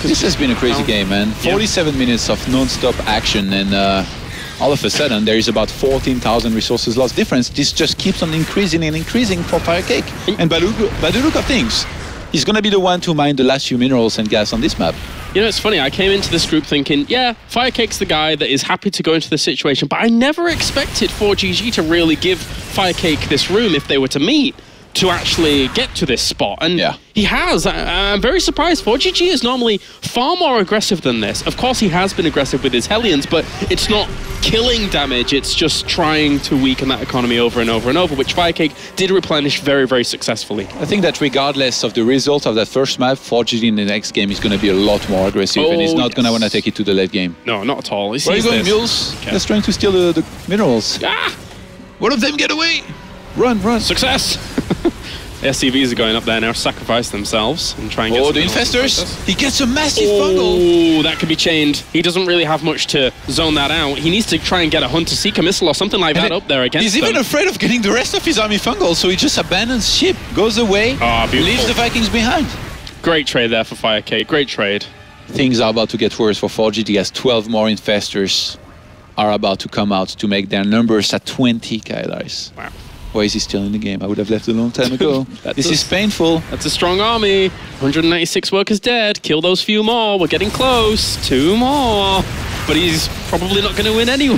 This has been a crazy game, man. 47 minutes of non-stop action, and all of a sudden there is about 14,000 resources lost difference. This just keeps on increasing and increasing for FireCake. And by the look of things, he's gonna be the one to mine the last few minerals and gas on this map. You know, it's funny, I came into this group thinking, yeah, FireCake's the guy that is happy to go into this situation, but I never expected ForGG to really give FireCake this room if they were to meet. to actually get to this spot, and he has. I'm very surprised. ForGG is normally far more aggressive than this. Of course, he has been aggressive with his Hellions, but it's not killing damage, it's just trying to weaken that economy over and over and over, which FireCake did replenish very, very successfully. I think that regardless of the result of that first map, ForGG in the next game is going to be a lot more aggressive, and he's not going to want to take it to the late game. No, not at all. Where are you going, Mules? Okay. Just trying to steal the minerals. Ah! One of them get away! Run, run. Success! SCVs are going up there now, sacrifice themselves and try and get the infestors! He gets a massive fungal! Oh, that could be chained. He doesn't really have much to zone that out. He needs to try and get a Hunter-Seeker missile or something like that up there against He's even afraid of getting the rest of his army fungal, so he just abandons ship, goes away, leaves the Vikings behind. Great trade there for FireCake, great trade. Things are about to get worse for ForGG as 12 more infestors are about to come out to make their numbers at 20, Kailaris. Wow. Why is he still in the game? I would have left a long time ago. This is painful. That's a strong army. 196 workers dead. Kill those few more. We're getting close. 2 more. But he's probably not going to win anyway.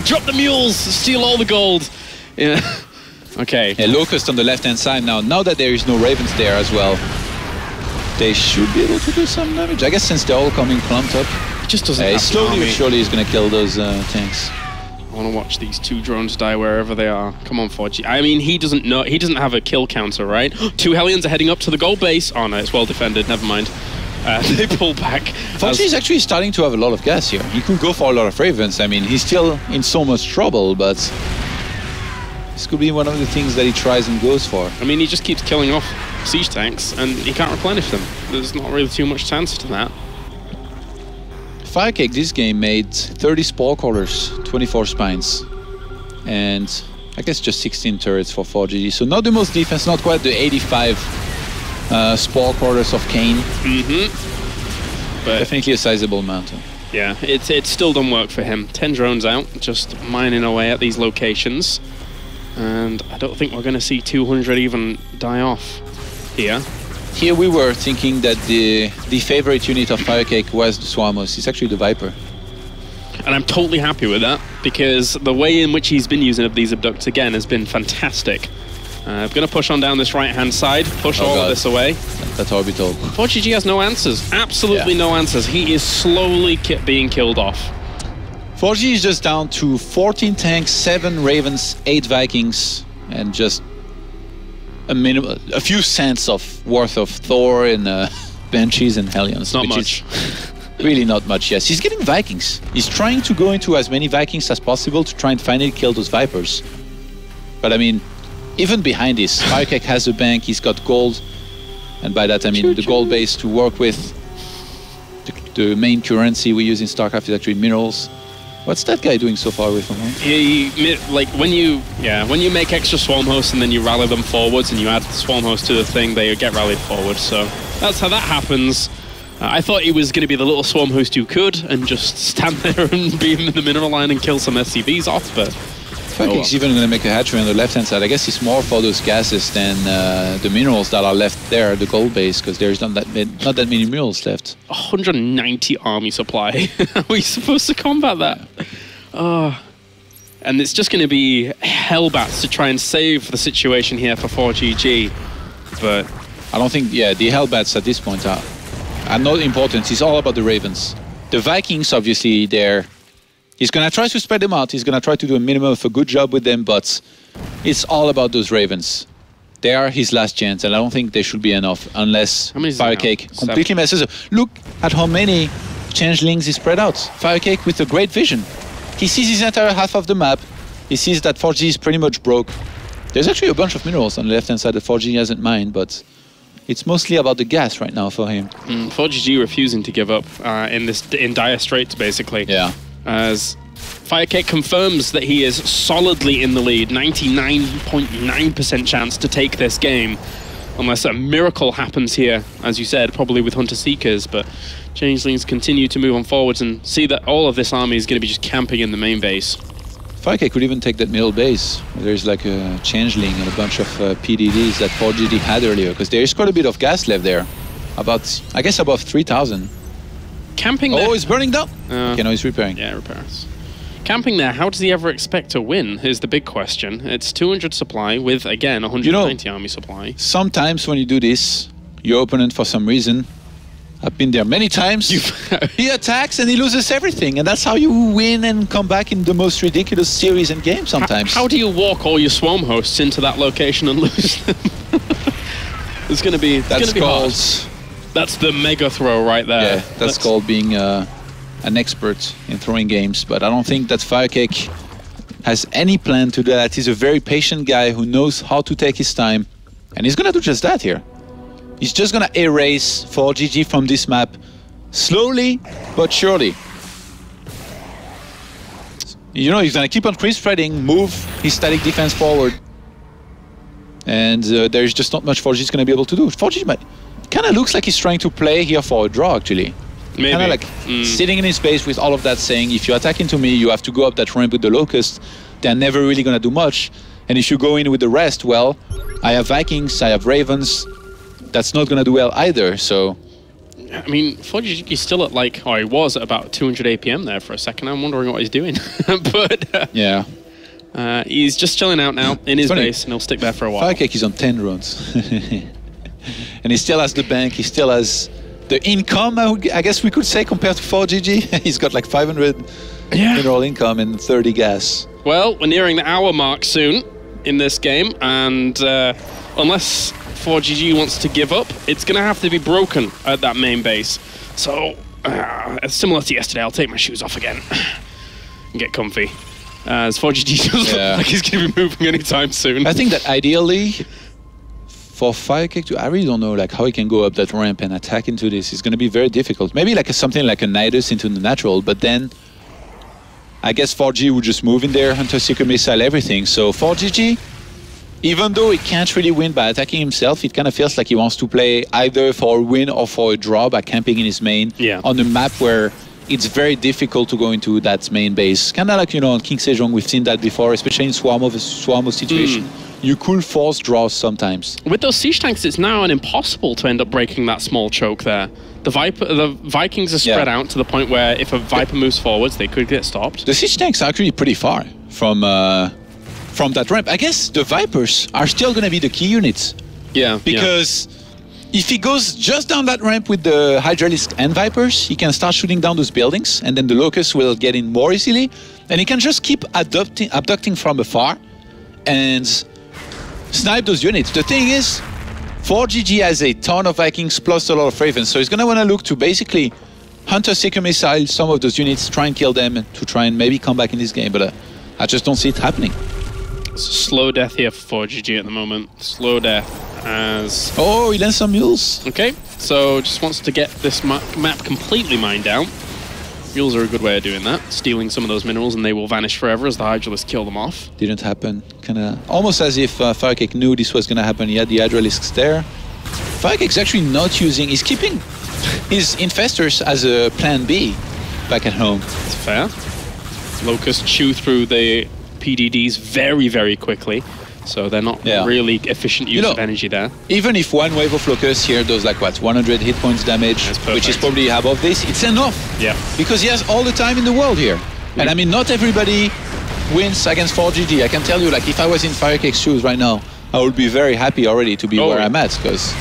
Drop the mules. Steal all the gold. Yeah. Okay. Yeah, Locust on the left-hand side now. Now that there is no Ravens there as well, they should be able to do some damage. I guess since they're all coming clumped up. It just doesn't have slowly but surely he's going to kill those tanks. I want to watch these 2 drones die wherever they are. Come on, ForGG. I mean, he doesn't know. He doesn't have a kill counter, right? 2 Hellions are heading up to the gold base. Oh no, it's well defended. Never mind. They pull back. ForGG is actually starting to have a lot of gas here. He could go for a lot of Ravens. I mean, he's still in so much trouble, but this could be one of the things that he tries and goes for. I mean, he just keeps killing off siege tanks, and he can't replenish them. There's not really too much chance to that. FireCake this game made 30 spore crawlers, 24 spines, and I guess just 16 turrets for ForGG. So not the most defense, not quite the 85 spore crawlers of Kane. But definitely a sizable amount. Yeah, it's still done work for him. 10 drones out, just mining away at these locations. And I don't think we're going to see 200 even die off here. Here we were thinking that the favorite unit of FireCake was the Swarmos. It's actually the Viper. And I'm totally happy with that, because the way in which he's been using these abducts again has been fantastic. I'm going to push on down this right-hand side, push all of this away. That's orbital. ForGG has no answers, absolutely no answers. He is slowly being killed off. ForGG is just down to 14 tanks, 7 Ravens, 8 Vikings, and just a few cents of worth of Thor and Banshees and Hellions. Not much. Really not much, yes. He's getting Vikings. He's trying to go into as many Vikings as possible to try and finally kill those Vipers. But I mean, even behind this, FireCake has a bank, he's got gold. And by that I mean the gold base to work with. The main currency we use in StarCraft is actually minerals. What's that guy doing so far away from home? Like when you make extra swarm hosts and then you rally them forwards and you add the swarm host to the thing, they get rallied forward. So that's how that happens. I thought he was going to be the little swarm host who could and just stand there and beam in the mineral line and kill some SCVs off, but FireCake's even going to make a hatchery on the left-hand side. I guess it's more for those gases than the minerals that are left there, the gold base, because there's not that many minerals left. 190 army supply. How are we supposed to combat that? And it's just going to be hellbats to try and save the situation here for ForGG. But I don't think, the hellbats at this point are not important. It's all about the Ravens. The Vikings, obviously, he's going to try to spread them out. He's going to try to do a minimum of a good job with them, but it's all about those Ravens. They are his last chance, and I don't think they should be enough unless FireCake completely messes up. Look at how many changelings he spread out. FireCake with a great vision. He sees his entire half of the map. He sees that ForGG is pretty much broke. There's actually a bunch of minerals on the left-hand side that ForGG hasn't mined, but it's mostly about the gas right now for him. ForGG refusing to give up in dire straits, basically. Yeah. As FireCake confirms that he is solidly in the lead, 99.9% chance to take this game, unless a miracle happens here, as you said, probably with Hunter Seekers, but Changelings continue to move on forwards and see that all of this army is going to be just camping in the main base. FireCake could even take that middle base. There's like a Changeling and a bunch of PDDs that ForGG had earlier, because there is quite a bit of gas left there. I guess above 3,000. Camping there. Oh, it's burning down. Okay, no, he's repairing. Yeah, repairs. Camping there, how does he ever expect to win is the big question. It's 200 supply with, again, 190 army supply. Sometimes when you do this, your opponent, for some reason, I've been there many times, he attacks and he loses everything. And that's how you win and come back in the most ridiculous series and games sometimes. How do you walk all your swarm hosts into that location and lose them? It's going to be hard. That's the mega throw right there. Yeah, that's called being an expert in throwing games. But I don't think that FireCake has any plan to do that. He's a very patient guy who knows how to take his time. And he's going to do just that here. He's just going to erase ForGG from this map slowly but surely. You know, he's going to keep on creep spreading, move his static defense forward. And there's just not much ForGG is going to be able to do. ForGG kind of looks like he's trying to play here for a draw, actually. Maybe. Kind of like sitting in his base with all of that, saying, if you attack into me, you have to go up that ramp with the Locust. They're never really going to do much. And if you go in with the rest, well, I have Vikings, I have Ravens. That's not going to do well either, so... I mean, ForGG is still at like, he was at about 200 APM there for a second. I'm wondering what he's doing. But yeah. He's just chilling out now in his base, and he'll stick there for a while. FireCake is on 10 runs. And he still has the bank, he still has the income, I guess we could say, compared to ForGG. He's got like 500 mineral income and 30 gas. Well, we're nearing the hour mark soon in this game, and unless ForGG wants to give up, it's going to have to be broken at that main base. So, similar to yesterday, I'll take my shoes off again and get comfy. As ForGG doesn't look like he's going to be moving anytime soon. I think that ideally, for FireCake, I really don't know like how he can go up that ramp and attack into this. It's going to be very difficult. Maybe like something like a Nidus into the natural, but then I guess ForGG would just move in there, Hunter Seeker Missile, everything. So ForGG, even though he can't really win by attacking himself, it kind of feels like he wants to play either for a win or for a draw by camping in his main on a map where it's very difficult to go into that main base. Kind of like, you know, on King Sejong, we've seen that before, especially in Swarmo situation. You could force draws sometimes. With those siege tanks, it's now impossible to end up breaking that small choke there. The Vikings are spread out to the point where if a Viper moves forwards, they could get stopped. The siege tanks are actually pretty far from that ramp. I guess the Vipers are still going to be the key units. Yeah. Because if he goes just down that ramp with the Hydralisk and Vipers, he can start shooting down those buildings, and then the Locust will get in more easily. And he can just keep abducting from afar and snipe those units. The thing is, ForGG has a ton of Vikings plus a lot of Ravens, so he's going to want to look to basically Hunter Seeker Missile some of those units, try and kill them to try and maybe come back in this game, but I just don't see it happening. It's a slow death here for ForGG at the moment. Slow death as... Oh, he lands some mules. Okay, so just wants to get this map completely mined out. Mules are a good way of doing that, stealing some of those minerals, and they will vanish forever as the Hydralisks kill them off. Didn't happen. Kind of almost as if FireCake knew this was going to happen. He had the Hydralisks there. FireCake's actually not using... He's keeping his Infestors as a plan B back at home. It's fair. Locusts chew through the PDDs very, very quickly, so they're not really efficient use of energy there. Even if one wave of Locusts here does like what, 100 hit points damage, which is probably above this, it's enough. Yeah. Because he has all the time in the world here. And I mean, not everybody wins against ForGG. I can tell you, like, if I was in FireCake's shoes right now, I would be very happy already to be where I'm at, because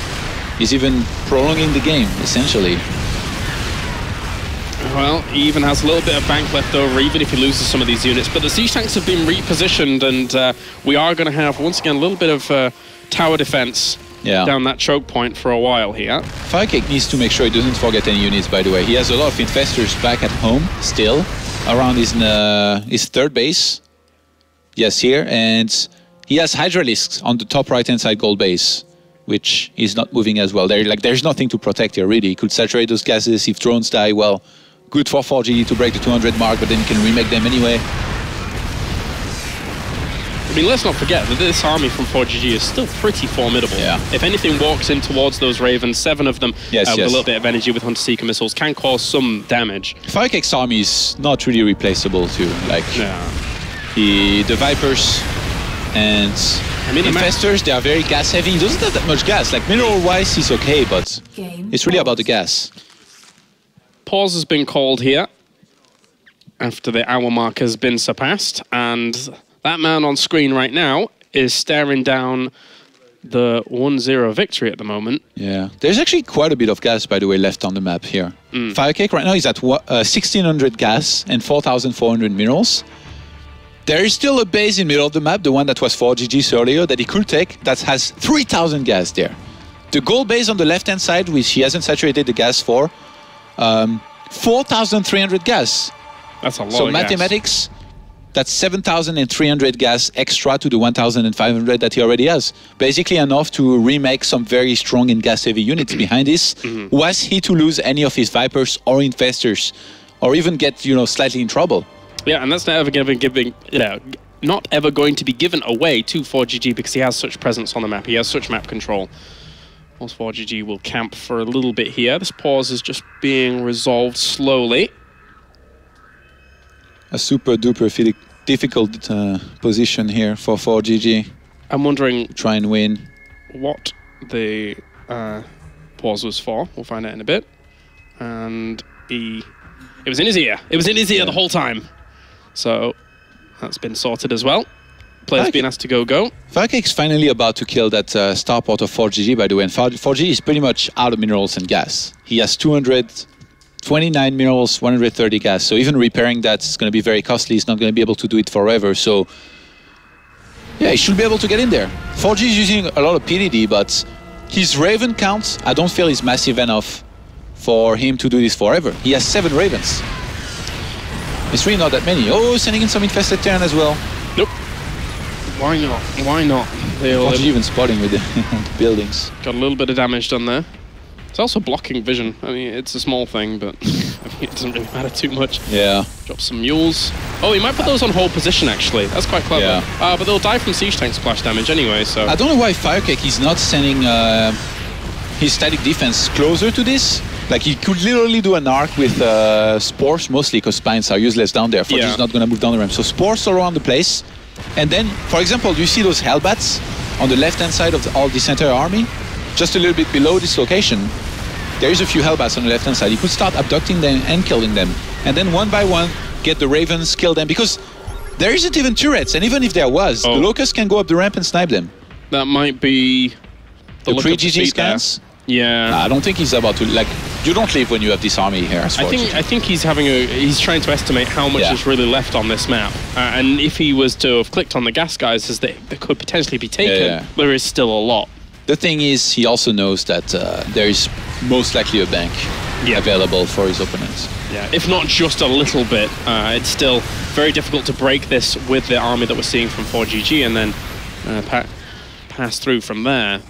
he's even prolonging the game, essentially. Well, he even has a little bit of bank left over, even if he loses some of these units. But the siege tanks have been repositioned, and we are going to have, once again, a little bit of tower defense down that choke point for a while here. FireCake needs to make sure he doesn't forget any units, by the way. He has a lot of Infestors back at home, still, around his third base. Yes, here. And he has Hydralisks on the top right-hand side gold base, which is not moving as well. There's nothing to protect here, really. He could saturate those gases. If drones die, well, good for ForGG to break the 200 mark, but then he can remake them anyway. I mean, let's not forget that this army from ForGG is still pretty formidable. Yeah. If anything walks in towards those Ravens, 7 of them with a little bit of energy with Hunter Seeker missiles can cause some damage. FireCake's army is not really replaceable too. Like the Vipers and Infestors, they are very gas heavy. He doesn't have that much gas. Like mineral-wise, he's okay, but it's really about the gas. Pause has been called here. after the hour mark has been surpassed. And that man on screen right now is staring down the 1-0 victory at the moment. Yeah. There's actually quite a bit of gas, by the way, left on the map here. FireCake right now is at 1,600 gas and 4,400 minerals. There is still a base in the middle of the map, the one that was ForGG's earlier, that he could take, that has 3,000 gas there. The gold base on the left-hand side, which he hasn't saturated the gas for, 4,300 gas. That's a lot So of mathematics, that's 7,300 gas extra to the 1,500 that he already has. Basically enough to remake some very strong and gas-heavy units behind this. Was he to lose any of his Vipers or Infestors, or even get, slightly in trouble? Yeah, and that's not ever not ever going to be given away to ForGG because he has such presence on the map. He has such map control. Whilst ForGG will camp for a little bit here. This pause is just being resolved slowly. A super duper difficult position here for ForGG. I'm wondering, try and win, what the pause was for. We'll find out in a bit. And it was in his ear. It was in his ear the whole time. So that's been sorted as well. Players being asked to go. FireCake's finally about to kill that starport of ForGG, by the way. And ForGG is pretty much out of minerals and gas. He has 229 minerals, 130 gas. So even repairing that is going to be very costly. He's not going to be able to do it forever. So yeah, he should be able to get in there. ForGG is using a lot of PDD, but his Raven count, I don't feel is massive enough for him to do this forever. He has 7 Ravens. It's really not that many. Oh, sending in some infested Terran as well. Nope. Why not? Why not? Not even spotting with the buildings. Got a little bit of damage done there. It's also blocking vision. I mean, it's a small thing, but I mean, it doesn't really matter too much. Yeah. Drop some mules. Oh, he might put those on hold position, actually. That's quite clever. Yeah. But they'll die from siege tank splash damage anyway, so... I don't know why FireCake is not sending his static defense closer to this. Like, he could literally do an arc with spores, mostly because spines are useless down there. ForGG is not going to move down the ramp. So spores all around the place. And then, for example, do you see those Hellbats on the left-hand side of all this entire army? Just a little bit below this location, there is a few Hellbats on the left-hand side. You could start abducting them and killing them. And then one by one, get the Ravens, kill them. Because there isn't even turrets. And even if there was, the Locusts can go up the ramp and snipe them. That might be... The pre-GG scans? Yeah. Nah, I don't think he's about to, like, you don't leave when you have this army here. I think he's having he's trying to estimate how much is really left on this map. And if he was to have clicked on the gas guys as they could potentially be taken, there is still a lot. The thing is, he also knows that there is most likely a bank available for his opponents. Yeah, if not just a little bit, it's still very difficult to break this with the army that we're seeing from ForGG and then pass through from there.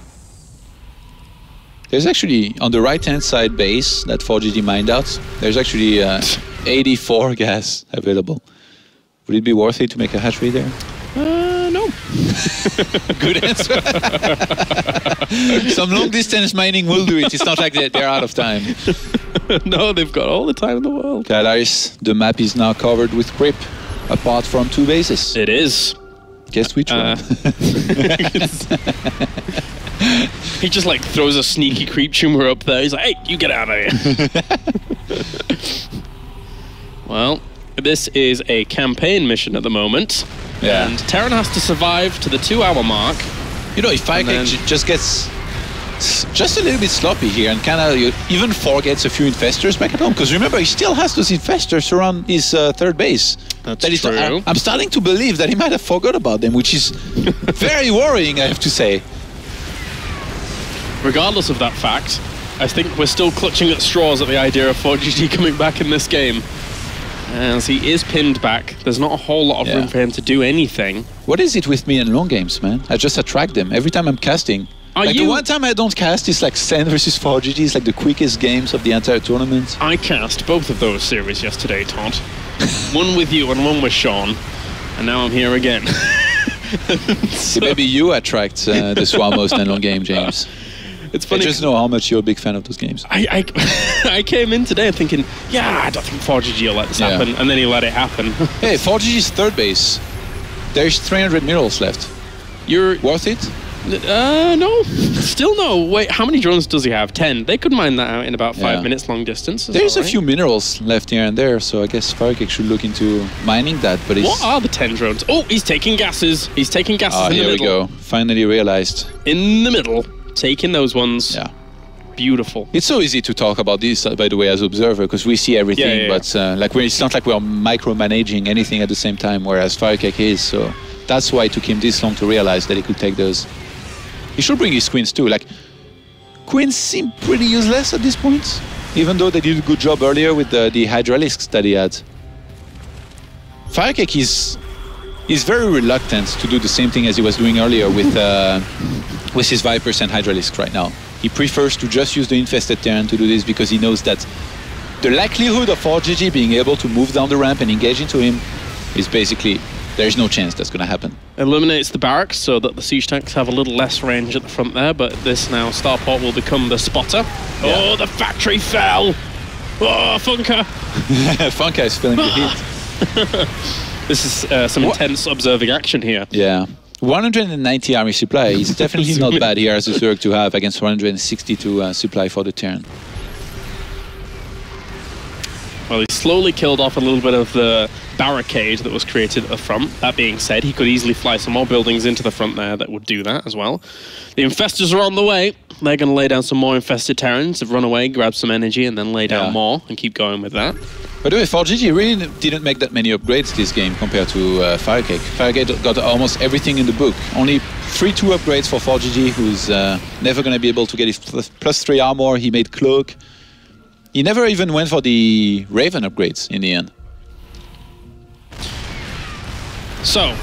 There's actually, on the right-hand side base that ForGG mined out, there's actually 84 gas available. Would it be worth it to make a hatchery there? No. Good answer. Some long-distance mining will do it. It's not like they're out of time. No, they've got all the time in the world. Kalaris, the map is now covered with creep, apart from 2 bases. It is. Guess which one? He just like throws a sneaky creep tumor up there. He's like, hey, you get out of here. Well, this is a campaign mission at the moment. Yeah. And Terran has to survive to the 2-hour mark. You know, if FireCake just gets just a little bit sloppy here and kind of even forgets a few infestors back at home, because remember, he still has those infestors around his third base. That's true. I'm starting to believe that he might have forgot about them, which is very worrying, I have to say. Regardless of that fact, I think we're still clutching at straws at the idea of ForGG coming back in this game. As he is pinned back, there's not a whole lot of room for him to do anything. What is it with me and long games, man? I just attract them every time I'm casting. The one time I don't cast is like Sen versus ForGG. It's like the quickest games of the entire tournament. I cast both of those series yesterday, Todd. One with you and one with Sean. And now I'm here again. So maybe you attract the Swalmost and long game, James. It's funny. I just know how much you're a big fan of those games. I came in today thinking, I don't think ForGG will let this happen. And then he let it happen. Hey, ForGG's third base. There's 300 minerals left. You're worth it? No. Still no. Wait, how many drones does he have? 10. They could mine that out in about 5 minutes long distance. There's a few minerals left here and there, so I guess FireCake should look into mining that. But what are the 10 drones? Oh, he's taking gases. He's taking gases in the middle. Here we go. Finally realized. In the middle. Taking those ones. Yeah. Beautiful. It's so easy to talk about this, by the way, as observer, because we see everything, but it's not like we're micromanaging anything at the same time, whereas FireCake is, so that's why it took him this long to realize that he could take those. He should bring his queens too. Like, queens seem pretty useless at this point, even though they did a good job earlier with the hydralisks that he had. FireCake is very reluctant to do the same thing as he was doing earlier with his Vipers and hydralisks right now. He prefers to just use the infested terrain to do this because he knows that the likelihood of ForGG being able to move down the ramp and engage into him is basically, there's no chance that's going to happen. Eliminates the barracks so that the siege tanks have a little less range at the front there, but this now Starport will become the spotter. Yeah. Oh, the factory fell! Oh, Funker! Funker is feeling the heat. This is some intense observing action here. Yeah. 190 army supply is definitely not bad here as a Zerg to have against 162 supply for the turn. Well, he slowly killed off a little bit of the barricade that was created at the front. That being said, he could easily fly some more buildings into the front there that would do that as well. The infestors are on the way. They're going to lay down some more infested terrans, run away, grab some energy, and then lay down more and keep going with that. By the way, ForGG really didn't make that many upgrades this game compared to FireCake. FireCake got almost everything in the book. Only 3-2 upgrades for ForGG, who's never going to be able to get his +3 armor. He made Cloak. He never even went for the Raven upgrades in the end. So,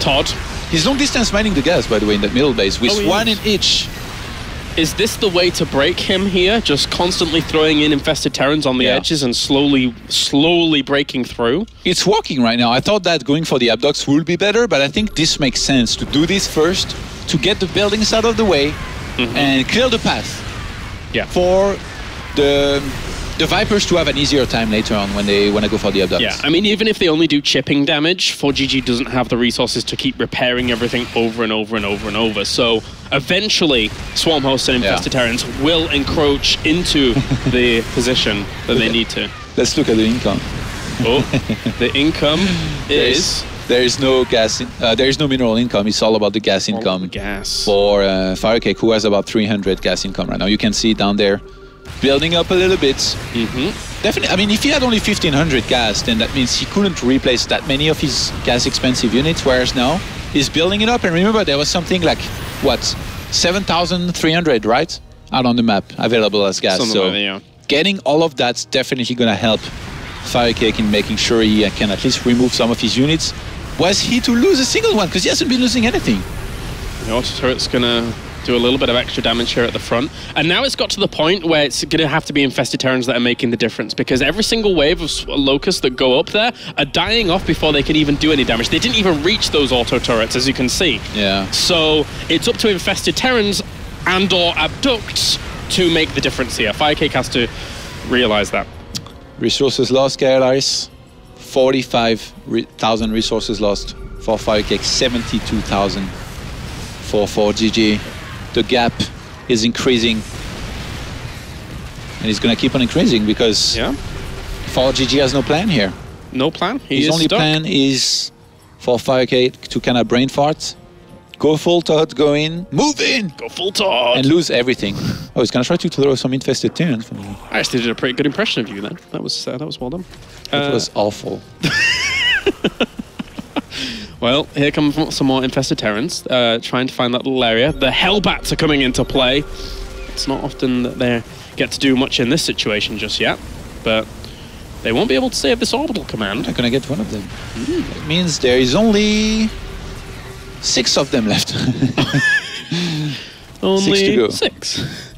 Todd. He's long distance mining the gas, by the way, in that middle base, with one in each. Is this the way to break him here? Just constantly throwing in infested terrans on the edges and slowly breaking through? It's working right now. I thought that going for the abducts would be better, but I think this makes sense to do this first, to get the buildings out of the way and clear the path for the Vipers to have an easier time later on when they want to go for the abducts. Yeah, I mean, even if they only do chipping damage, ForGG doesn't have the resources to keep repairing everything over and over and over and over. So eventually, Swarm Hosts and Infested Terrans will encroach into the position that they need to. Let's look at the income. Oh, the income is... There is no gas. There is no mineral income. It's all about the gas income. Gas. For FireCake, who has about 300 gas income right now. You can see down there, building up a little bit. Definitely. I mean, if he had only 1,500 gas, then that means he couldn't replace that many of his gas-expensive units. Whereas now he's building it up. And remember, there was something like what, 7,300, right, out on the map available as gas. Something so like that, yeah. Getting all of that's definitely going to help FireCake in making sure he can at least remove some of his units. Was he to lose a single one? Because he hasn't been losing anything. The auto turret's going to do a little bit of extra damage here at the front. And now it's got to the point where it's going to have to be infested terrans that are making the difference, because every single wave of locusts that go up there are dying off before they can even do any damage. They didn't even reach those auto turrets, as you can see. Yeah. So it's up to infested terrans and or abducts to make the difference here. FireCake has to realize that. Resources lost, KLRs. 45,000 resources lost for FireCake, 72,000 for ForGG. The gap is increasing, and it's going to keep on increasing because ForGG has no plan here. No plan? His only plan is for FireCake to kind of brain fart, go full Todd, go in, move in, go full Todd, and lose everything. Oh, he's going to try to throw some infested terrans. I actually did a pretty good impression of you then. That was well done. It was awful. Well, here come some more infested terrans, trying to find that little area. The Hellbats are coming into play. It's not often that they get to do much in this situation just yet, but they won't be able to save this orbital command. I'm going to get one of them. It means there is only 6 of them left. Only 6.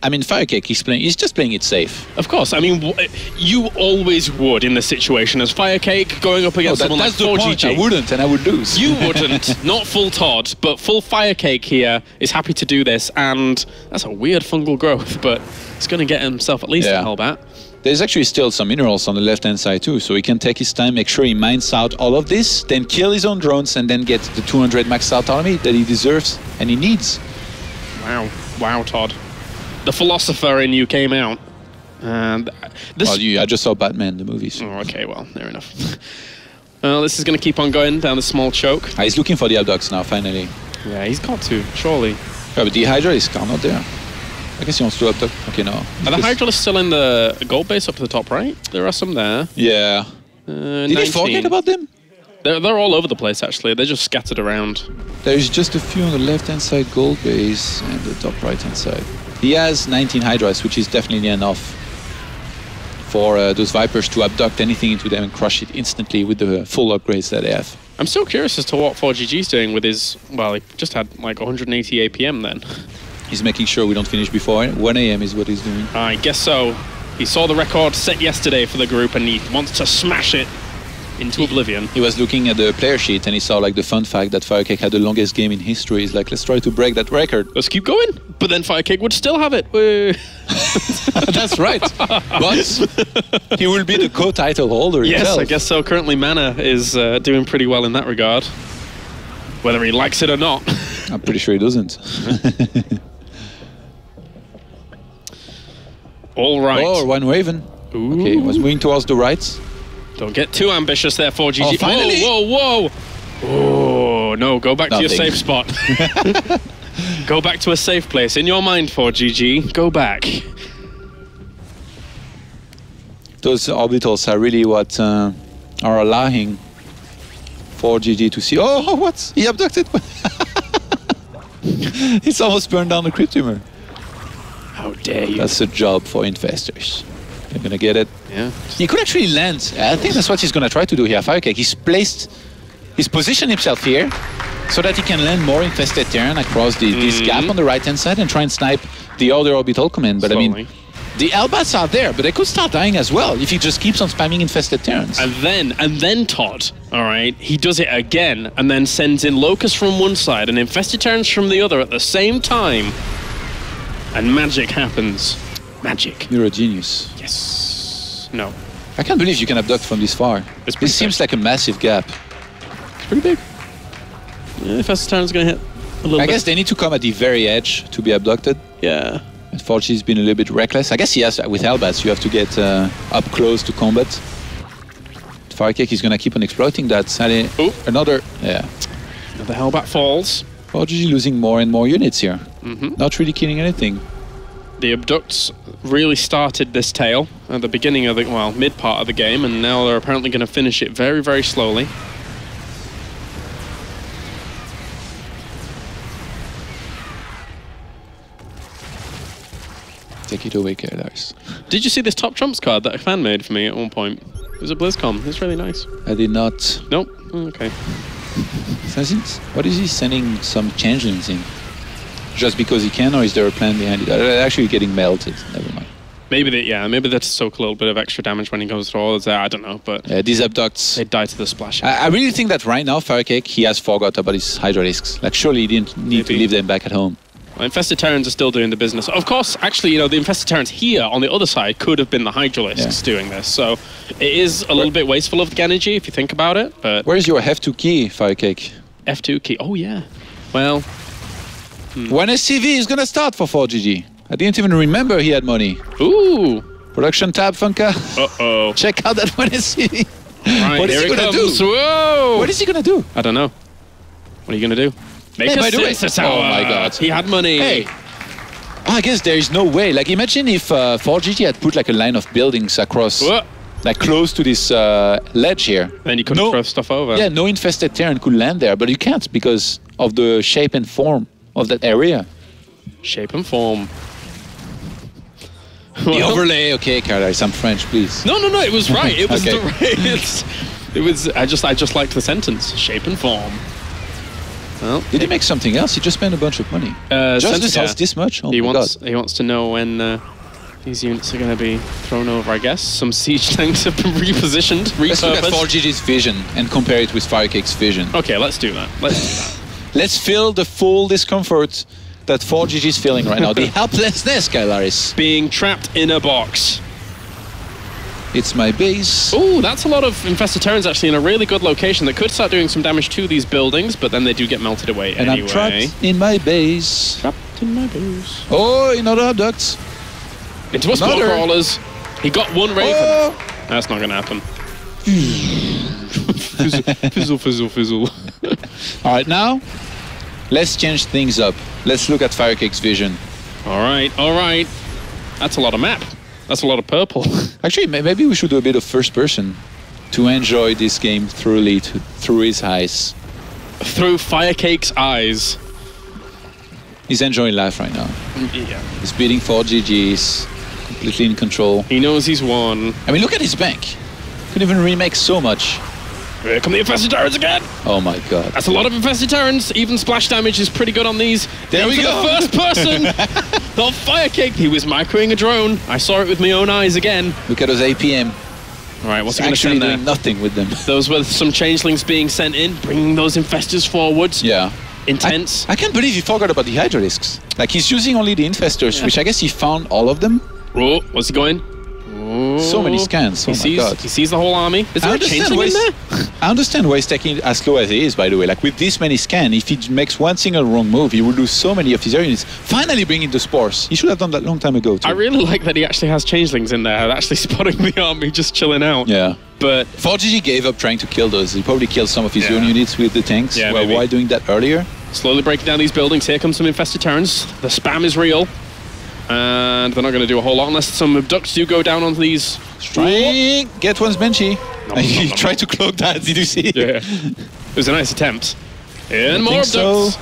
I mean, FireCake, he's just playing it safe. Of course. I mean, you always would in this situation as FireCake going up against someone like ForGG. I wouldn't, and I would lose. You wouldn't. Not full Todd, but full FireCake here is happy to do this, and that's a weird fungal growth, but he's going to get himself at least a Hellbat. There's actually still some minerals on the left-hand side too, so he can take his time, make sure he mines out all of this, then kill his own drones, and then get the 200 maxed out army that he deserves and he needs. Wow. Wow, Todd. The philosopher in you came out. And this... Well, I just saw Batman, the movies. Oh, okay, well, fair enough. Well, this is going to keep on going down the small choke. He's looking for the abducts now, finally. Yeah, he's got to, surely. Yeah, but the Hydra is not there. I guess he wants to abduct. Okay, no. Are the Hydra still in the gold base up to the top right? There are some there. Yeah. Did they forget about them? They're all over the place, actually. They're just scattered around. There's just a few on the left-hand side gold base and the top right-hand side. He has 19 Hydras, which is definitely enough for those Vipers to abduct anything into them and crush it instantly with the full upgrades that they have. I'm still curious as to what ForGG's doing with his... Well, he just had like 180 APM then. He's making sure we don't finish before 1 AM is what he's doing. I guess so. He saw the record set yesterday for the group and he wants to smash it into oblivion. He was looking at the player sheet and he saw like the fun fact that FireCake had the longest game in history. He's like, let's try to break that record. Let's keep going. But then FireCake would still have it. That's right. But he will be the co-title holder himself. Yes, I guess so. Currently Mana is doing pretty well in that regard. Whether he likes it or not. I'm pretty sure he doesn't. All right. Oh, one Raven. Ooh. Okay, was moving towards the right. Don't get too ambitious there, ForGG. Oh, finally. Whoa, whoa, whoa. Oh, no, go back to your safe spot. Go back to a safe place. In your mind, ForGG, go back. Those orbitals are really what are allowing ForGG to see. Oh, what? He abducted. It's almost burned down the Cryptumor. How dare you? That's a job for infestors. They're gonna get it. Yeah. He could actually land. I think that's what he's gonna try to do here. FireCake. He's positioned himself here so that he can land more infested Terran across this gap on the right-hand side and try and snipe the other orbital command. But slowly. I mean, the Elbats are there, but they could start dying as well if he just keeps on spamming infested Terrans. And then Todd, all right, he does it again and then sends in Locusts from one side and infested Terrans from the other at the same time. And magic happens. Magic. You're a genius. Yes. No. I can't believe you can abduct from this far. This seems like a massive gap. It's pretty big. Yeah, infested Terran's going to hit a little bit. I guess they need to come at the very edge to be abducted. Yeah. And ForGG's been a little bit reckless. I guess he has, with Hellbats, you have to get up close to combat. FireCake is going to keep on exploiting that. Ooh. Another, yeah. Another Hellbat falls. ForGG losing more and more units here. Not really killing anything. The abducts really started this tail at the beginning of the, well, mid part of the game, and now they're apparently going to finish it very, very slowly. Take it away, Kairos. Did you see this top trumps card that a fan made for me at one point? It was a BlizzCon. It's really nice. I did not. Nope. Okay. What is he sending some changelings in? Just because he can, or is there a plan behind it? They're actually getting melted. Never mind. Maybe maybe that's soak a little bit of extra damage when he goes through all of that. I don't know, but these abducts, they die to the splash. I really think that right now, FireCake, he has forgot about his Hydra risks. Like, surely he didn't need to leave them back at home. Well, infested Terrans are still doing the business. Of course, actually, you know, the infested Terrans here on the other side could have been the Hydralisks doing this. So it is a little bit wasteful of energy if you think about it. But where's your F2 key, FireCake? F2 key. Oh yeah. Well. When SCV is gonna start for ForGG? I didn't even remember he had money. Ooh. Production tab, Funka. Uh-oh. Check out that one SCV. Right, what is he gonna do? Whoa. What is he gonna do? I don't know. What are you gonna do? Make a sensor tower. Oh my god. He had money. Hey. I guess there is no way. Like, imagine if ForGG had put like a line of buildings across, like close to this ledge here. Then you couldn't throw stuff over. Yeah, no infested Terran could land there, but you can't because of the shape and form of that area. Shape and form. The overlay, okay, Carlos, I'm French, please. No, it was right. It was okay. the right. It was. I just liked the sentence. Shape and form. Well, did he make something else? He just spent a bunch of money. Just this house, this much? Oh he my wants. God. He wants to know when these units are going to be thrown over. I guess some siege tanks have been repositioned, repurposed. Let's look at ForGG's vision and compare it with FireCake's vision. Okay, let's do that. Let's do that. Let's feel the full discomfort that ForGG is feeling right now. The helplessness, Skylaris. Being trapped in a box. It's my base. Oh, that's a lot of infested Terrans actually in a really good location that could start doing some damage to these buildings, but then they do get melted away and anyway. I'm trapped in my base. Trapped in my base. Oh, another abduct. Into us block crawlers. He got one Raven. Oh. That's not going to happen. Fizzle, fizzle, fizzle. All right, now let's change things up. Let's look at FireCake's vision. All right, all right. That's a lot of map. That's a lot of purple. Actually, maybe we should do a bit of first person to enjoy this game thoroughly through his eyes. Through FireCake's eyes. He's enjoying life right now. Yeah. He's beating ForGGs, completely in control. He knows he's won. I mean, look at his bank. Could even remake so much. Here come the infested Terrans again. Oh my god. That's a lot of infested Terrans. Even splash damage is pretty good on these. There we go. The first person. The FireCake. He was microing a drone. I saw it with my own eyes again. Look at those APM. All right, what's he actually doing doing nothing with them. Those were some changelings being sent in, bringing those infestors forwards. Yeah. Intense. I can't believe he forgot about the Hydralisks. Like, he's using only the infestors, which I guess he found all of them. Oh, what's he going? Oh. So many scans. Oh my god. He sees the whole army. Is there a changeling in there? I understand why he's taking it as slow as he is, by the way. Like, with this many scans, if he makes one single wrong move, he will lose so many of his air units. Finally bringing the spores. He should have done that long time ago, too. I really like that he actually has changelings in there, actually spotting the army just chilling out. Yeah. But ForGG gave up trying to kill those. He probably killed some of his own units with the tanks. Yeah, well, why doing that earlier? Slowly breaking down these buildings. Here comes some infested Terrans. The spam is real. And they're not going to do a whole lot unless some abducts do go down onto these. Strike! Get one's benchy. He tried to cloak that, did you see? Yeah. It was a nice attempt. And more abducts.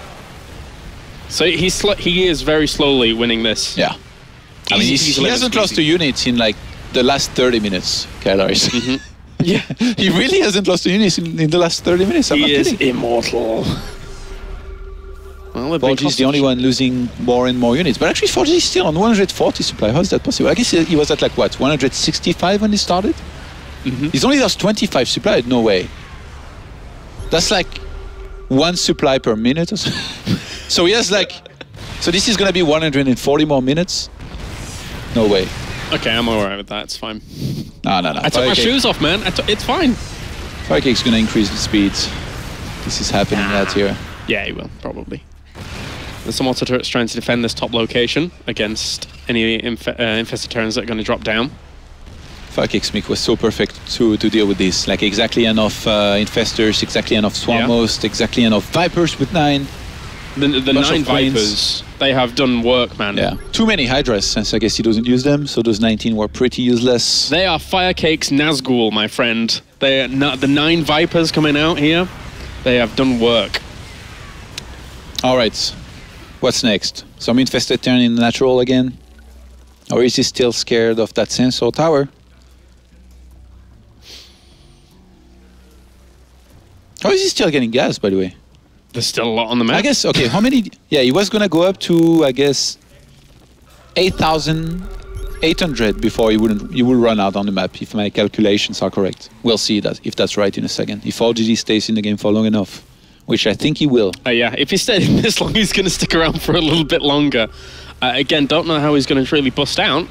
So he is very slowly winning this. Yeah. I mean, he hasn't lost a unit in like the last 30 minutes, Kailaris. Yeah. He really hasn't lost a unit in the last 30 minutes. I'm not kidding. He is immortal. Well, ForGG the only one losing more and more units. But actually, ForGG is still on 140 supply. How is that possible? I guess he was at like, what, 165 when he started? He's only lost 25 supply? No way. That's like one supply per minute or so. So he has like... So this is going to be 140 more minutes? No way. Okay, I'm alright with that. It's fine. No. I took my shoes off, man. It's fine. FireCake's going to increase the speeds. This is happening out here. Yeah, he will, probably. There's some auto turrets trying to defend this top location against any infested Terrans that are going to drop down. FireCake's mic was so perfect to deal with this. Like, exactly enough infestors, exactly enough Swarmhost, exactly enough Vipers with 9. The 9 Vipers, they have done work, man. Yeah. Too many Hydras, since I guess he doesn't use them, so those 19 were pretty useless. They are FireCake's Nazgul, my friend. They are not the 9 Vipers coming out here. They have done work. All right. What's next? Some infested Terran in the natural again? Or is he still scared of that sensor tower? Or is he still getting gas, by the way? There's still a lot on the map. I guess, okay, how many... Yeah, he was going to go up to, I guess, 8,800 before he will run out on the map, if my calculations are correct. We'll see that if that's right in a second. If ForGG stays in the game for long enough. Which I think he will. Yeah, if he stays in this long, he's going to stick around for a little bit longer. Again, don't know how he's going to really bust out.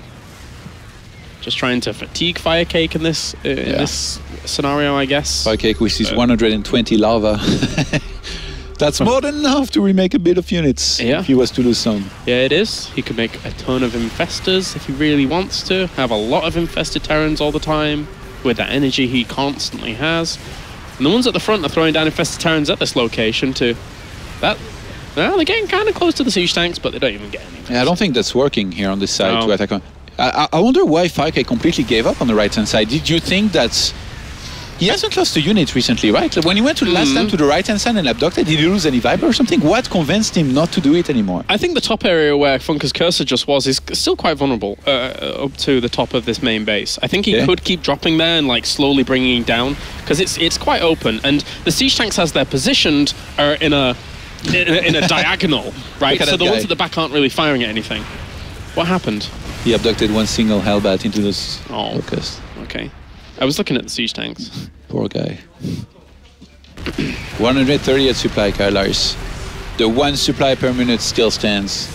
Just trying to fatigue FireCake in this scenario, I guess. FireCake with his 120 lava. That's more than enough to remake a bit of units if he was to lose some. Yeah, it is. He could make a ton of infestors if he really wants to. Have a lot of infested Terrans all the time with that energy he constantly has. And the ones at the front are throwing down infested Terrans at this location too. Well, they're getting kind of close to the siege tanks, but they don't even get anything. Yeah, I don't think that's working here on this side to attack on. I wonder why FireCake completely gave up on the right-hand side. Did you think that... He hasn't lost a unit recently, right? Like when he went to the last time to the right-hand side and abducted, did he lose any Viper or something? What convinced him not to do it anymore? I think the top area where Funker's Cursor just was is still quite vulnerable up to the top of this main base. I think he could keep dropping there and like slowly bringing it down because it's quite open. And the siege tanks as they're positioned are in a diagonal, right? So the ones at the back aren't really firing at anything. What happened? He abducted one single Hellbat into this locusts. Okay. I was looking at the siege tanks. Poor guy. 130 at supply, Kailaris. The 1 supply per minute still stands.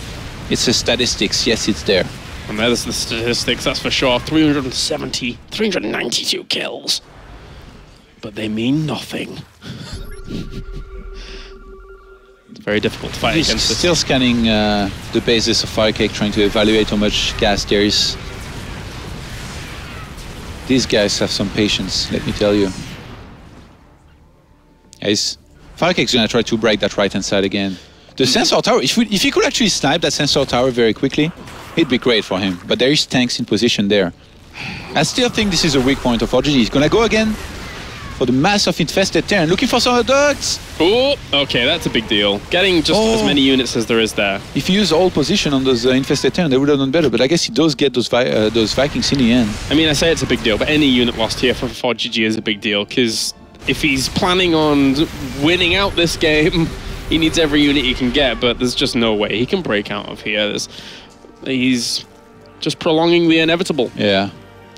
It's a statistics, yes, it's there. And there's the statistics, that's for sure. 392 kills. But they mean nothing. It's very difficult to fight against this. Still scanning the bases of FireCake, trying to evaluate how much gas there is. These guys have some patience, let me tell you. FireCake's gonna try to break that right-hand side again. The sensor tower, if he could actually snipe that sensor tower very quickly, it'd be great for him. But there is tanks in position there. I still think this is a weak point of ForGG. He's gonna go again for the mass of infested Terran, looking for some ducts. Oh, okay, that's a big deal. Getting just as many units as there is there. If he used all position on those infested Terran, they would have done better. But I guess he does get those Vikings in the end. I mean, I say it's a big deal, but any unit lost here for ForGG is a big deal, because if he's planning on winning out this game, he needs every unit he can get, but there's just no way he can break out of here. He's just prolonging the inevitable. Yeah.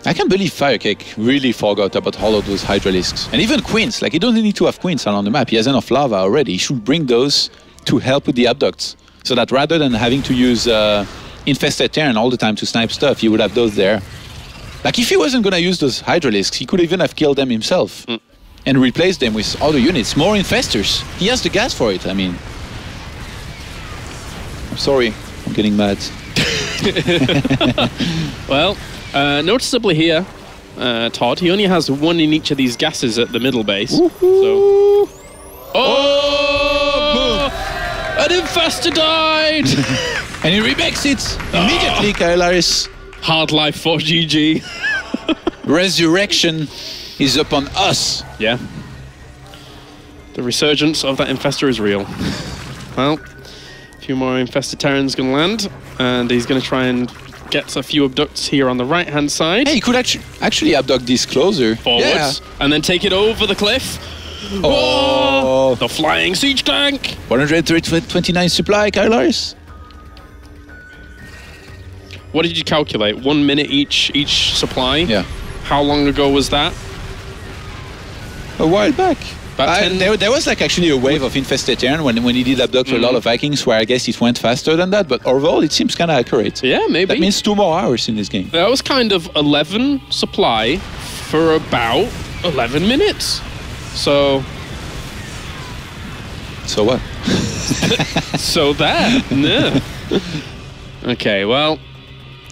I can't believe FireCake really forgot about all of those Hydralisks. And even Queens. Like, he doesn't need to have Queens around the map. He has enough lava already. He should bring those to help with the abducts. So that rather than having to use infested Terran all the time to snipe stuff, he would have those there. Like, if he wasn't going to use those Hydralisks, he could even have killed them himself. And replaced them with other units. More infestors. He has the gas for it, I mean. I'm sorry. I'm getting mad. Well, noticeably here, Todd, he only has one in each of these gases at the middle base. So. Oh! An infestor died! And he remakes it immediately, Kailaris. Hard life for GG. Resurrection is upon us. Yeah. The resurgence of that infestor is real. Well, a few more infested Terrans going to land, and he's going to try and get a few abducts here on the right-hand side. Hey, he could actually abduct this closer. Forwards, and then take it over the cliff. Oh! The flying siege tank! 129 supply, Kailaris. What did you calculate? 1 minute each supply? Yeah. How long ago was that? A while back. There was like actually a wave of infested Terran when he did abduct a lot of Vikings, where I guess it went faster than that, but overall it seems kind of accurate. Yeah, maybe. That means 2 more hours in this game. That was kind of 11 supply for about 11 minutes. So what? So that. No. Okay, well.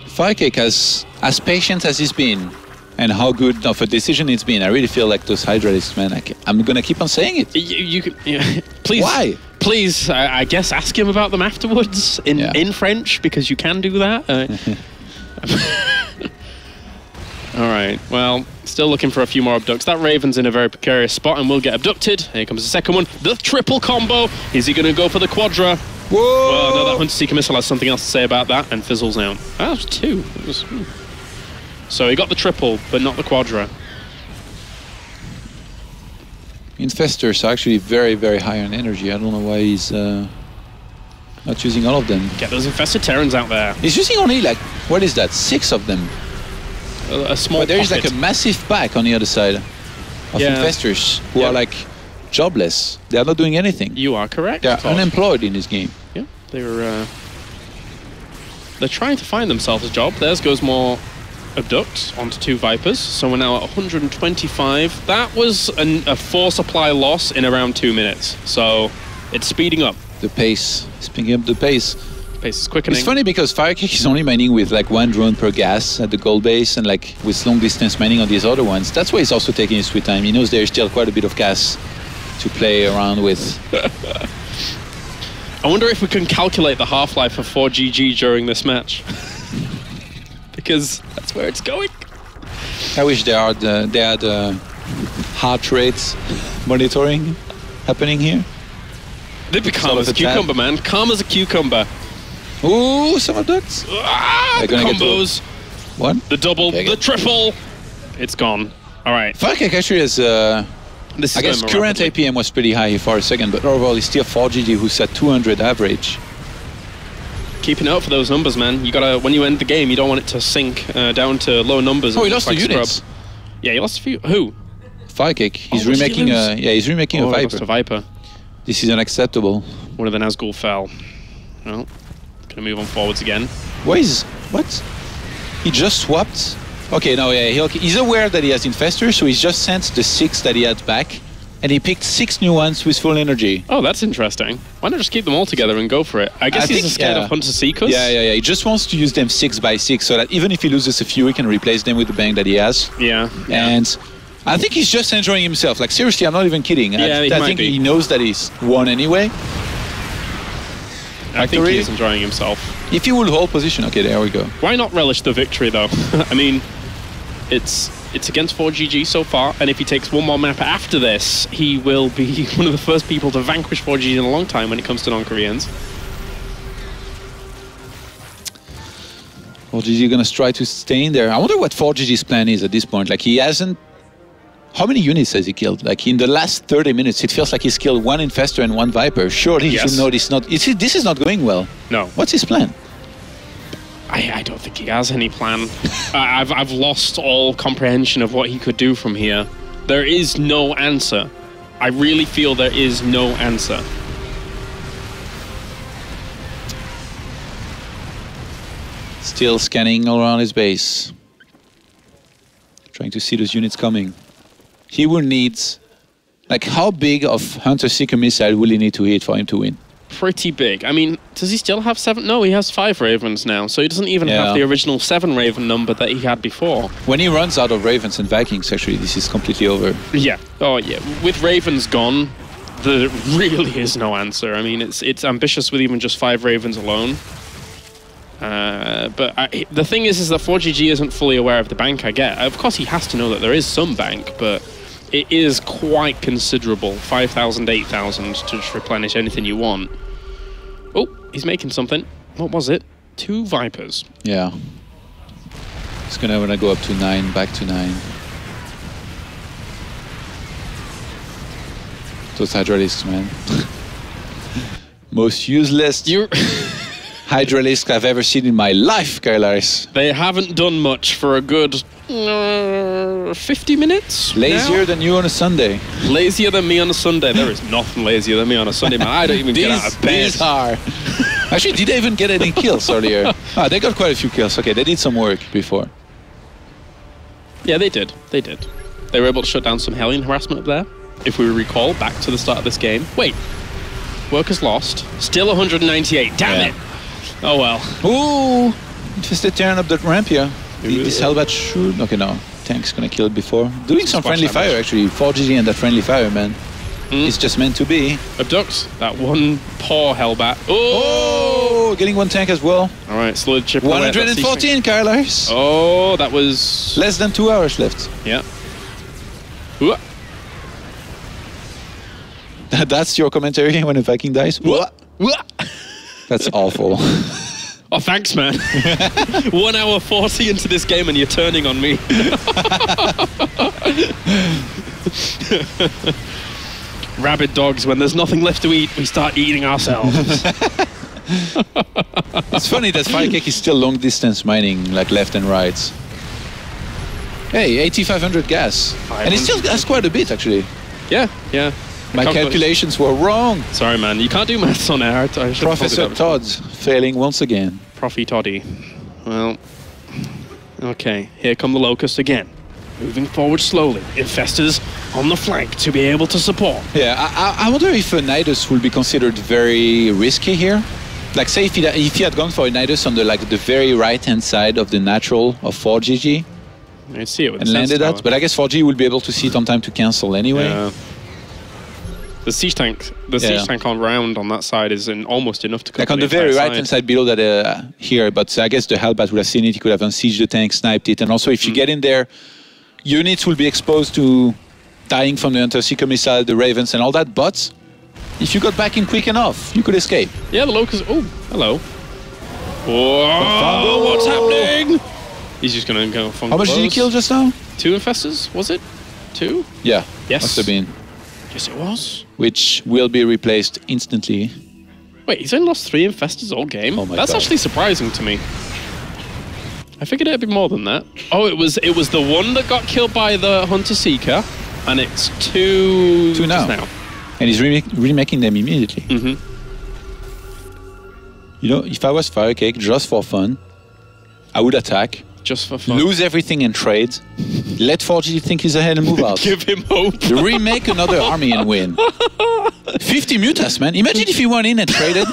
FireCake has as patient as he's been, and how good of a decision it's been. I really feel like those Hydralisks, man. I'm gonna keep on saying it. You can, please. Why? Please, I guess ask him about them afterwards in French, because you can do that. All right. Well, still looking for a few more abducts. That Raven's in a very precarious spot and will get abducted. Here comes the second one. The triple combo. Is he gonna go for the quadra? Whoa! Well, no, that Hunter Seeker missile has something else to say about that and fizzles out. That was 2. It was, So he got the triple, but not the quadra. Infestors are actually very, very high on energy. I don't know why he's not using all of them. Get those infested Terrans out there. He's using only like, what is that, 6 of them. A small But there is pocket. like a massive pack on the other side of infestors who are like jobless. They are not doing anything. You are correct. They are unemployed in this game. Yeah, they're trying to find themselves a job. There's goes more abducts onto 2 Vipers. So we're now at 125. That was a 4 supply loss in around 2 minutes. So it's speeding up. The pace, speeding up the pace. Pace is quickening. It's funny because FireCake is only mining with like 1 drone per gas at the gold base, and like with long distance mining on these other ones. That's why he's also taking his sweet time. He knows there's still quite a bit of gas to play around with. I wonder if we can calculate the half-life of ForGG during this match. Because that's where it's going. I wish they had heart rate monitoring happening here. They'd be calm as a cucumber, man. Calm as a cucumber. Ooh, some abducts. The combos. What? The double, the triple. It's gone. All right. FireCake actually has... I guess current APM was pretty high here for a second, but overall it's still ForGG who's at 200 average. Keeping up for those numbers, man. You gotta, when you end the game, you don't want it to sink down to low numbers. Oh, he lost the units. Yeah, he lost a few. Who? FireCake. He's remaking a. Yeah, he's remaking a Viper. He lost a Viper. This is unacceptable. One of the Nazgul fell. Well, gonna move on forwards again. What? he just swapped. Okay, no, yeah, he's aware that he has Infestor, so he's just sent the 6 that he had back, and he picked 6 new ones with full energy. Oh, that's interesting. Why not just keep them all together and go for it? I guess he's scared of Hunter Seekers. Yeah. He just wants to use them 6 by 6, so that even if he loses a few, he can replace them with the bank that he has. Yeah. And I think he's just enjoying himself. Like, seriously, I'm not even kidding. Yeah, I think he knows that he's won anyway. I think he's enjoying himself. If he will hold position, okay, there we go. Why not relish the victory, though? I mean, it's against ForGG so far, and if he takes one more map after this, he will be one of the first people to vanquish ForGG in a long time when it comes to non-Koreans. ForGG gonna try to stay in there. I wonder what ForGG's plan is at this point. Like, he hasn't... How many units has he killed? Like, in the last 30 minutes, it feels like he's killed 1 Infestor and 1 Viper. Surely he should know this this is not going well. No. What's his plan? I don't think he has any plan. I've lost all comprehension of what he could do from here. There is no answer. I really feel there is no answer. Still scanning all around his base. Trying to see those units coming. He will need... Like, how big of Hunter Seeker missile will he need to hit for him to win? Pretty big. I mean, does he still have 7? No, he has 5 Ravens now, so he doesn't even have the original 7 Raven number that he had before. When he runs out of Ravens and Vikings, actually, this is completely over. Yeah. Oh, yeah. With Ravens gone, there really is no answer. I mean, it's ambitious with even just 5 Ravens alone. But the thing is that ForGG isn't fully aware of the bank I get. Of course, he has to know that there is some bank, but it is quite considerable. 5,000, 8,000 to just replenish anything you want. Oh, he's making something. What was it? 2 Vipers. Yeah. He's gonna want to go up to 9, back to 9. Those Hydralisks, man. Most useless Hydralisk I've ever seen in my life, Kailaris. They haven't done much for a good 50 minutes. Lazier than you on a Sunday. Lazier than me on a Sunday. There is nothing lazier than me on a Sunday, man. I don't even get out of bed. These are. Actually, did they even get any kills earlier? They got quite a few kills. Okay, they did some work before. Yeah, they did. They did. They were able to shut down some Hellion harassment up there. If we recall back to the start of this game. Wait. Workers lost. Still 198. Damn it. Oh well. Ooh! Just a turn up that ramp here. This Hellbat should... Okay, no. Tank's gonna kill it before. Doing some friendly fire, actually. ForGG and that friendly fire, man. It's just meant to be. Abducts. That one poor Hellbat. Oh! Getting 1 tank as well. Alright, slowly chip 114, Carlos. Oh, that was... Less than 2 hours left. Yeah. That's your commentary when a Viking dies? That's awful. Oh, thanks, man. 1 hour 40 into this game and you're turning on me. Rabid dogs, when there's nothing left to eat, we start eating ourselves. It's funny that FireCake is still long distance mining, like left and right. Hey, 8,500 gas. And it still has quite a bit, actually. Yeah, yeah. My calculations were wrong. Sorry, man. You can't do maths on air. Professor Todd failing once again. Profi Toddy. Well, okay. Here come the Locusts again. Moving forward slowly. Infestors on the flank to be able to support. Yeah, I wonder if a Nidus will be considered very risky here. Like, say if he had gone for a Nidus on the very right-hand side of the natural of ForGG. I see it with and landed that, but I guess ForGG will be able to see it on time to cancel anyway. Yeah. The siege tank on round on that side is almost enough to. Like on the very right hand side below that here, but I guess the Hellbat would have seen it. He could have unsieged the tank, sniped it, and also if you get in there, units will be exposed to dying from the Hunter Seeker missile, the Ravens, and all that. But if you got back in quick enough, you could escape. Yeah, the Locust. Oh, hello. Whoa! What's happening? He's just gonna go. How much did he kill just now? 2 Infestors, was it? 2? Yeah. Yes. Must have been. Yes, it was. Which will be replaced instantly. Wait, he's only lost 3 Infestors all game? Oh my That's God. actually surprising to me. I figured it'd be more than that. Oh, it was the one that got killed by the Hunter Seeker, and it's 2 now. And he's remaking them immediately. You know, if I was FireCake, just for fun, I would attack. Just for fun. Lose everything and trade. Let ForGG think he's ahead and move out. Give him hope. Remake another army and win. 50 mutas, man. Imagine if he went in and traded.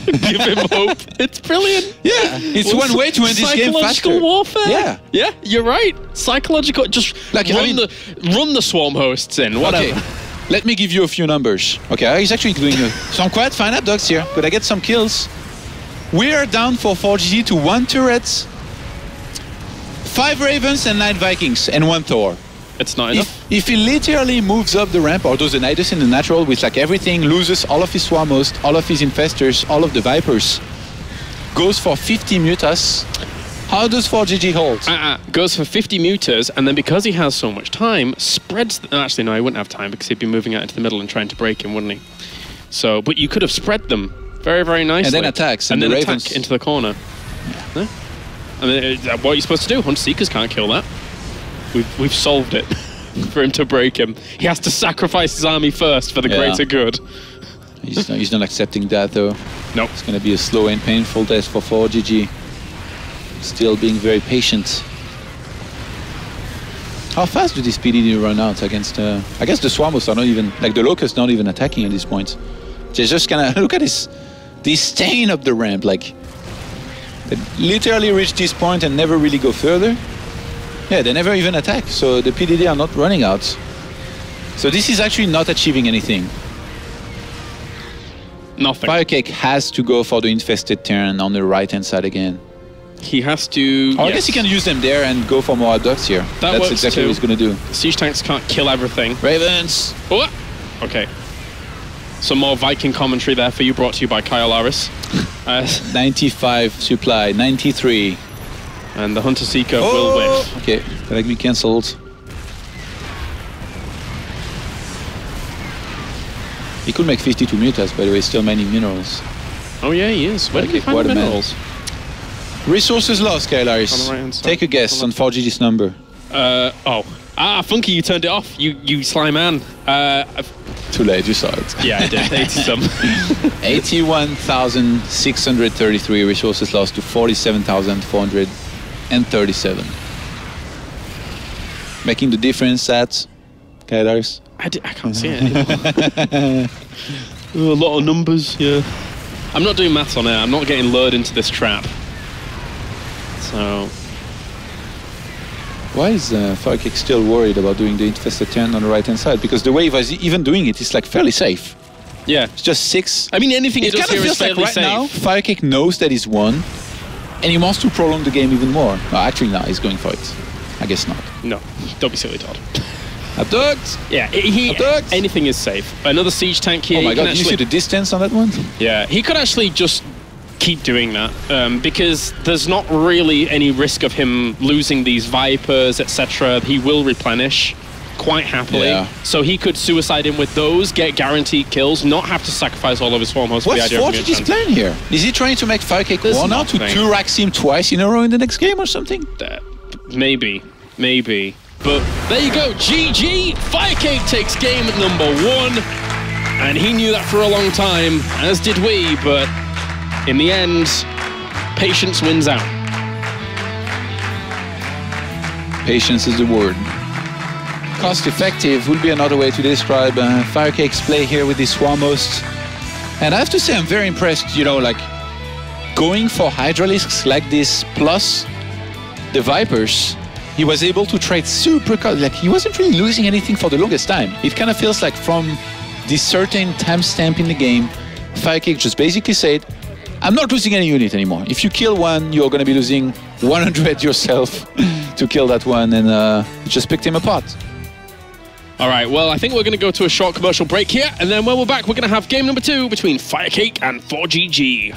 Give him hope. It's brilliant. Yeah, it's one way to end this game faster. Psychological warfare. Yeah. Yeah, you're right. Psychological. Just Like, run the swarm hosts in. Whatever. Okay. Let me give you a few numbers. Okay, he's actually doing so I'm quite fine at dogs here. Could I get some kills? We are down for ForGG to 1 turret, 5 Ravens and 9 Vikings, and 1 Thor. It's not enough. If he literally moves up the ramp, or does the Nidus in the natural with like everything, loses all of his Swarm host, all of his Infestors, all of the Vipers, goes for 50 mutas, how does ForGG hold? Goes for 50 mutas, and then because he has so much time, spreads... Actually, no, he wouldn't have time because he'd be moving out into the middle and trying to break him, wouldn't he? So, but you could have spread them very, very nicely. And then attacks. And the then Ravens attack into the corner. Yeah. And then, what are you supposed to do? Hunt Seekers can't kill that. We've solved it for him to break him. He has to sacrifice his army first for the greater good. He's not accepting that, though. No. It's going to be a slow and painful death for ForGG. Still being very patient. How fast do these PDD run out against... I guess the Swarmos are not even... Like, the Locusts not even attacking at this point. They just kind of... Look at this stain up the ramp. Like, they literally reach this point and never really go further. Yeah, they never even attack. So the PDD are not running out. So this is actually not achieving anything. Nothing. FireCake has to go for the infested turn on the right-hand side again. He has to... I guess he can use them there and go for more abducts here. That's exactly what he's going to do. Siege tanks can't kill everything. Ravens! Oh, okay. Some more Viking commentary there for you, brought to you by Kyle Aris. 95 supply, 93. And the Hunter Seeker will whiff. Okay, that be cancelled. He could make 52 mutas, by the way, still many minerals. Oh yeah, he is. Where did he find the minerals? Resources lost, Kailaris. Take a guess on ForGG's number. Funky, you turned it off. You sly man. Too late, you saw it. Yeah, I did. 80-some. 81,633 resources lost to 47,437. Making the difference at Kailaris. I can't see it anymore. A lot of numbers, yeah. I'm not doing maths on it. I'm not getting lured into this trap. So... Why is FireCake still worried about doing the infested turn on the right-hand side? Because the way he was even doing it is like fairly safe. Yeah. It's just 6. I mean, anything he does here is fairly safe. Now, FireCake knows that he's won, and he wants to prolong the game even more. No, actually, no, he's going for it. I guess not. No, don't be silly, Todd. Abduct! Yeah, anything is safe. Another siege tank here. Oh my god, did you see the distance on that one? Yeah, he could actually just keep doing that because there's not really any risk of him losing these Vipers, etc. He will replenish quite happily. Yeah. So he could suicide in with those, get guaranteed kills, not have to sacrifice all of his swarm hosts. What's ForGG's plan here? Is he trying to make FireCake one out to 2-rack him twice in a row in the next game or something? Maybe. But there you go, GG! FireCake takes game at number 1. And he knew that for a long time, as did we, but in the end, patience wins out. Patience is the word. Cost effective would be another way to describe FireCake's play here with this Swarm host. And I have to say I'm very impressed, you know, like going for Hydralisks like this plus the Vipers. He was able to trade super, like he wasn't really losing anything for the longest time. It kind of feels like from this certain timestamp in the game, FireCake just basically said, I'm not losing any unit anymore. If you kill one, you're going to be losing 100 yourself to kill that one, and you just picked him apart. All right, well, I think we're going to go to a short commercial break here, and then when we're back, we're going to have game number 2 between FireCake and ForGG.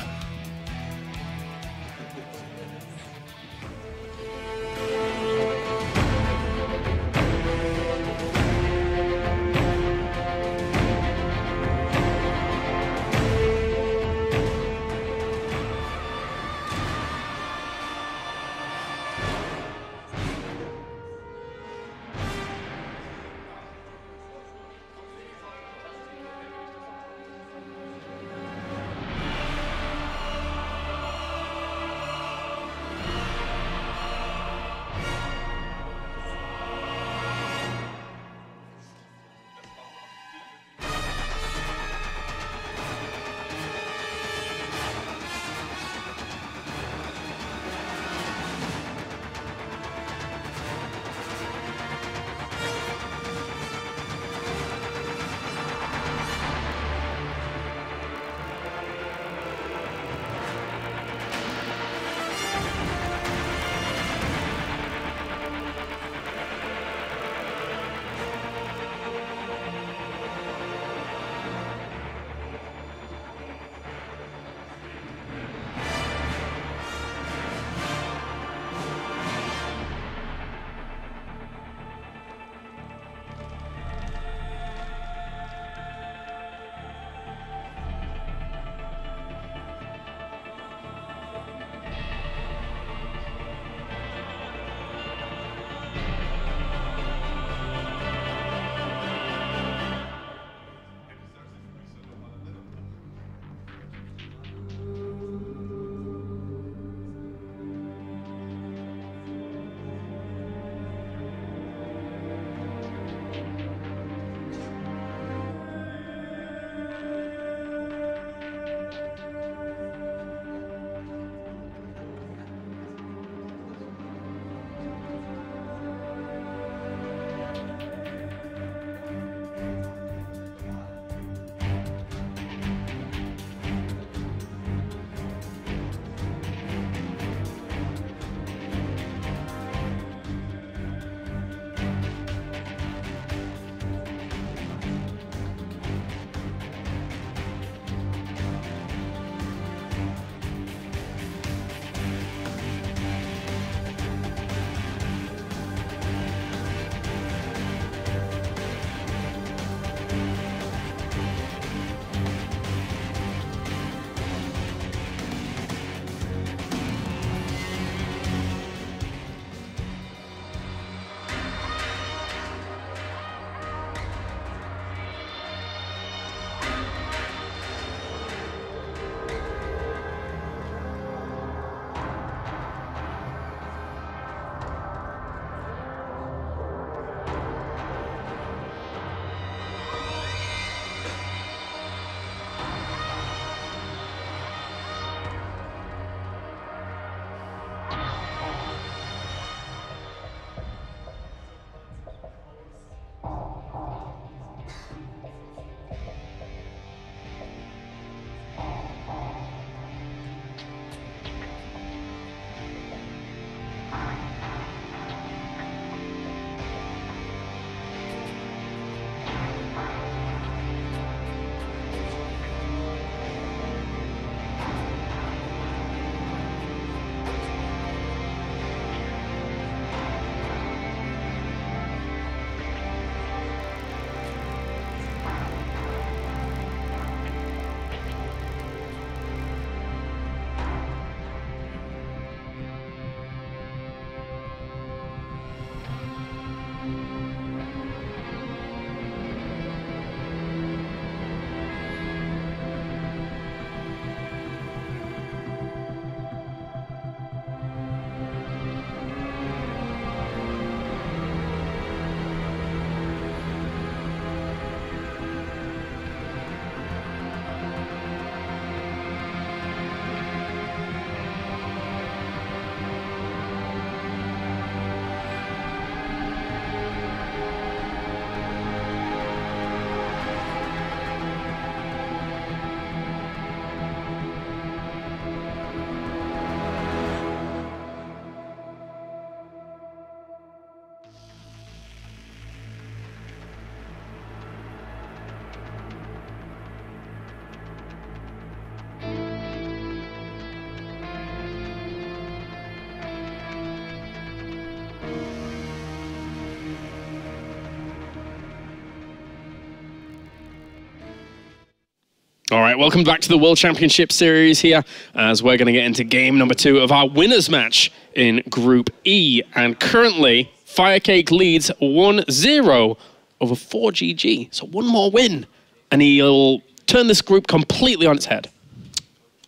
All right, welcome back to the World Championship Series here, as we're going to get into game number 2 of our winners match in Group E. And currently, FireCake leads 1-0 over ForGG. So one more win, and he'll turn this group completely on its head.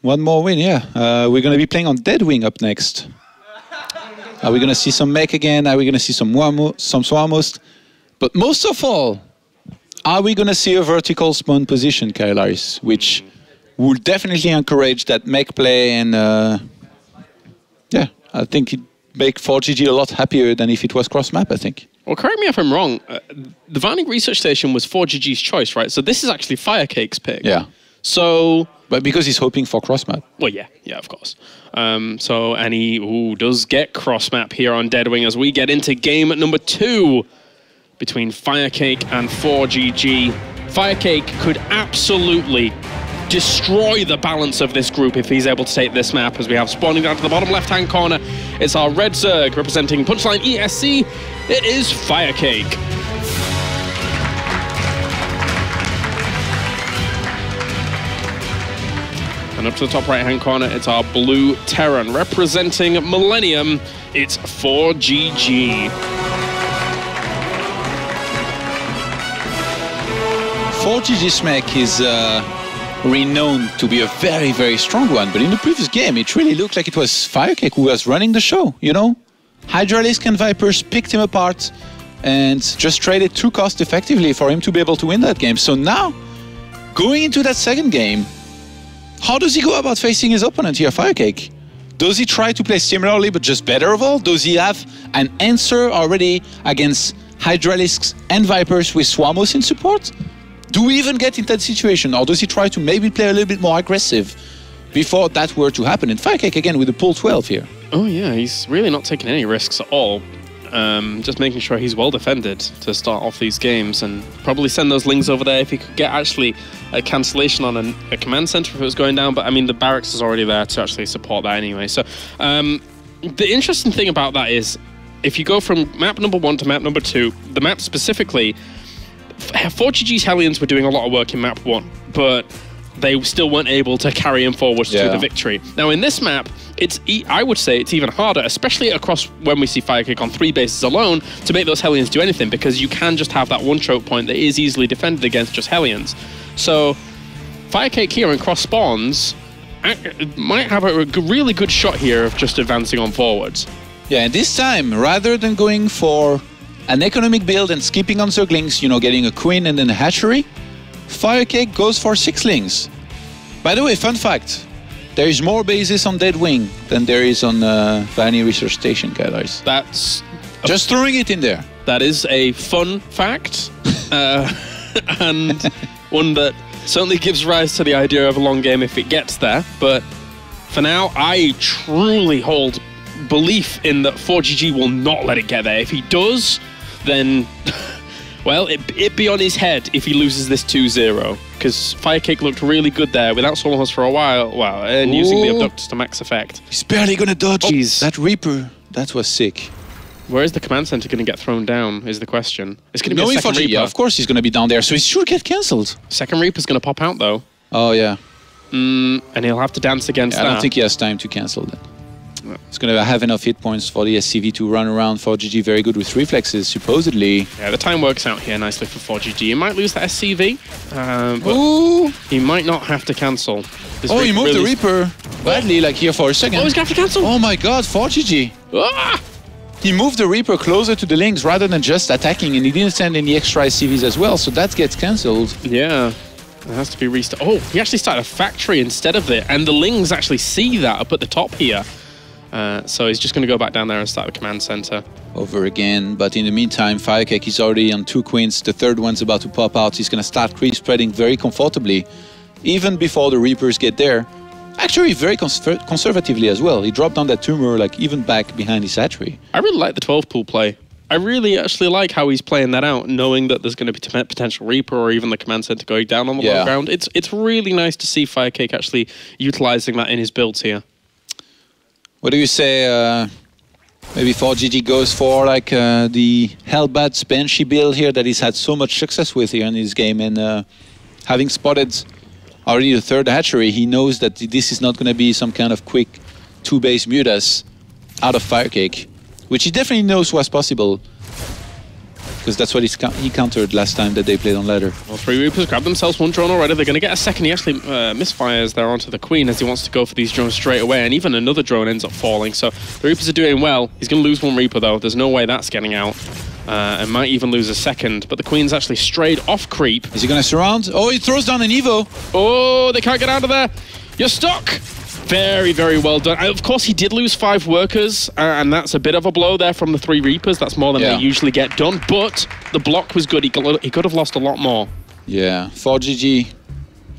One more win, yeah. We're going to be playing on Deadwing up next. Are we going to see some mech again? Are we going to see some Swarmos? But most of all, are we going to see a vertical spawn position, Kailaris, which will definitely encourage that mech play and yeah, I think it make ForGG a lot happier than if it was cross-map, I think. Well, correct me if I'm wrong. The Varning Research Station was ForGG's choice, right? So this is actually FireCake's pick. Yeah. So... But because he's hoping for cross-map. Well, yeah, of course. And he does get cross-map here on Deadwing as we get into game number 2 between FireCake and ForGG. FireCake could absolutely destroy the balance of this group if he's able to take this map, as we have spawning down to the bottom left-hand corner. It's our red Zerg representing Punchline ESC. It is FireCake. And up to the top right-hand corner, it's our blue Terran representing Millennium. It's ForGG. ForGG's mech is renowned to be a very, very strong one, but in the previous game, it really looked like it was FireCake who was running the show, you know? Hydralisk and Vipers picked him apart and just traded too cost effectively for him to be able to win that game. So now, going into that second game, how does he go about facing his opponent here, FireCake? Does he try to play similarly but just better of all? Does he have an answer already against Hydralisks and Vipers with Swarmos in support? Do we even get in that situation, or does he try to maybe play a little bit more aggressive before that were to happen? And FireCake again with the pull 12 here. Oh yeah, he's really not taking any risks at all. Just making sure he's well defended to start off these games, and probably send those lings over there if he could get actually a cancellation on a command center if it was going down. But I mean, the barracks is already there to actually support that anyway. So the interesting thing about that is, if you go from map number 1 to map number 2, the map specifically, ForGG's Hellions were doing a lot of work in map 1, but they still weren't able to carry him forward to the victory. Now in this map, I would say it's even harder, especially across when we see FireCake on 3 bases alone, to make those Hellions do anything, because you can just have that one choke point that is easily defended against just Hellions. So FireCake here in cross spawns might have a really good shot here of just advancing on forwards. Yeah, and this time, rather than going for an economic build and skipping on Zerglings, you know, getting a Queen and then a Hatchery, FireCake goes for 6 By the way, fun fact, there is more bases on Deadwing than there is on Varning Research Station, guys. That's... Just throwing it in there. That is a fun fact, and one that certainly gives rise to the idea of a long game if it gets there. But for now, I truly hold belief in that ForGG will not let it get there. If he does, then... well, it'd be on his head if he loses this 2-0, because FireCake looked really good there without Soulhorse for a while, and using the Abductors to max effect. He's barely gonna dodge. Oh, that Reaper, that was sick. Where is the command center going to get thrown down, is the question. It's going to be a second Reaper. Yeah, of course he's going to be down there, so he should get cancelled. Second Reaper's going to pop out, though. Oh, yeah. And he'll have to dance against that. I don't think he has time to cancel that. He's going to have enough hit points for the SCV to run around. ForGG very good with reflexes, supposedly. Yeah, the time works out here nicely for ForGG. He might lose the SCV, but he might not have to cancel. Oh, he moved the Reaper badly, like here for a second. Oh, he's going to have to cancel. Oh my god, ForGG. Ah! He moved the Reaper closer to the links rather than just attacking, and he didn't send any extra SCVs as well, so that gets cancelled. Yeah. It has to be restarted. Oh, he actually started a factory instead of it, and the Lings actually see that up at the top here. So he's just going to go back down there and start the command center. Over again, but in the meantime, FireCake is already on 2 Queens. The third one's about to pop out. He's going to start creep spreading very comfortably, even before the Reapers get there. Actually, very conservatively as well. He dropped down that tumor, like even back behind his hatchery. I really like the 12 pool play. I really actually like how he's playing that out, knowing that there's going to be potential Reaper or even the command center going down on the low ground. It's really nice to see FireCake actually utilizing that in his builds here. What do you say? Maybe ForGG goes for like the Hellbat's Banshee build here that he's had so much success with here in this game, and having spotted already the third hatchery, he knows that this is not going to be some kind of quick 2-base mutas out of FireCake, which he definitely knows was possible. Because that's what he countered last time that they played on ladder. Well, 3 Reapers grab themselves 1 drone already. They're going to get a second. He actually misfires there onto the Queen as he wants to go for these drones straight away. And even another drone ends up falling. So the Reapers are doing well. He's going to lose 1 Reaper, though. There's no way that's getting out. And might even lose a second. But the Queen's actually strayed off creep. Is he going to surround? Oh, he throws down an Evo. Oh, they can't get out of there. You're stuck. Very, very well done. Of course, he did lose 5 workers, and that's a bit of a blow there from the 3 Reapers. That's more than they usually get done, but the block was good. He could have lost a lot more. Yeah, ForGG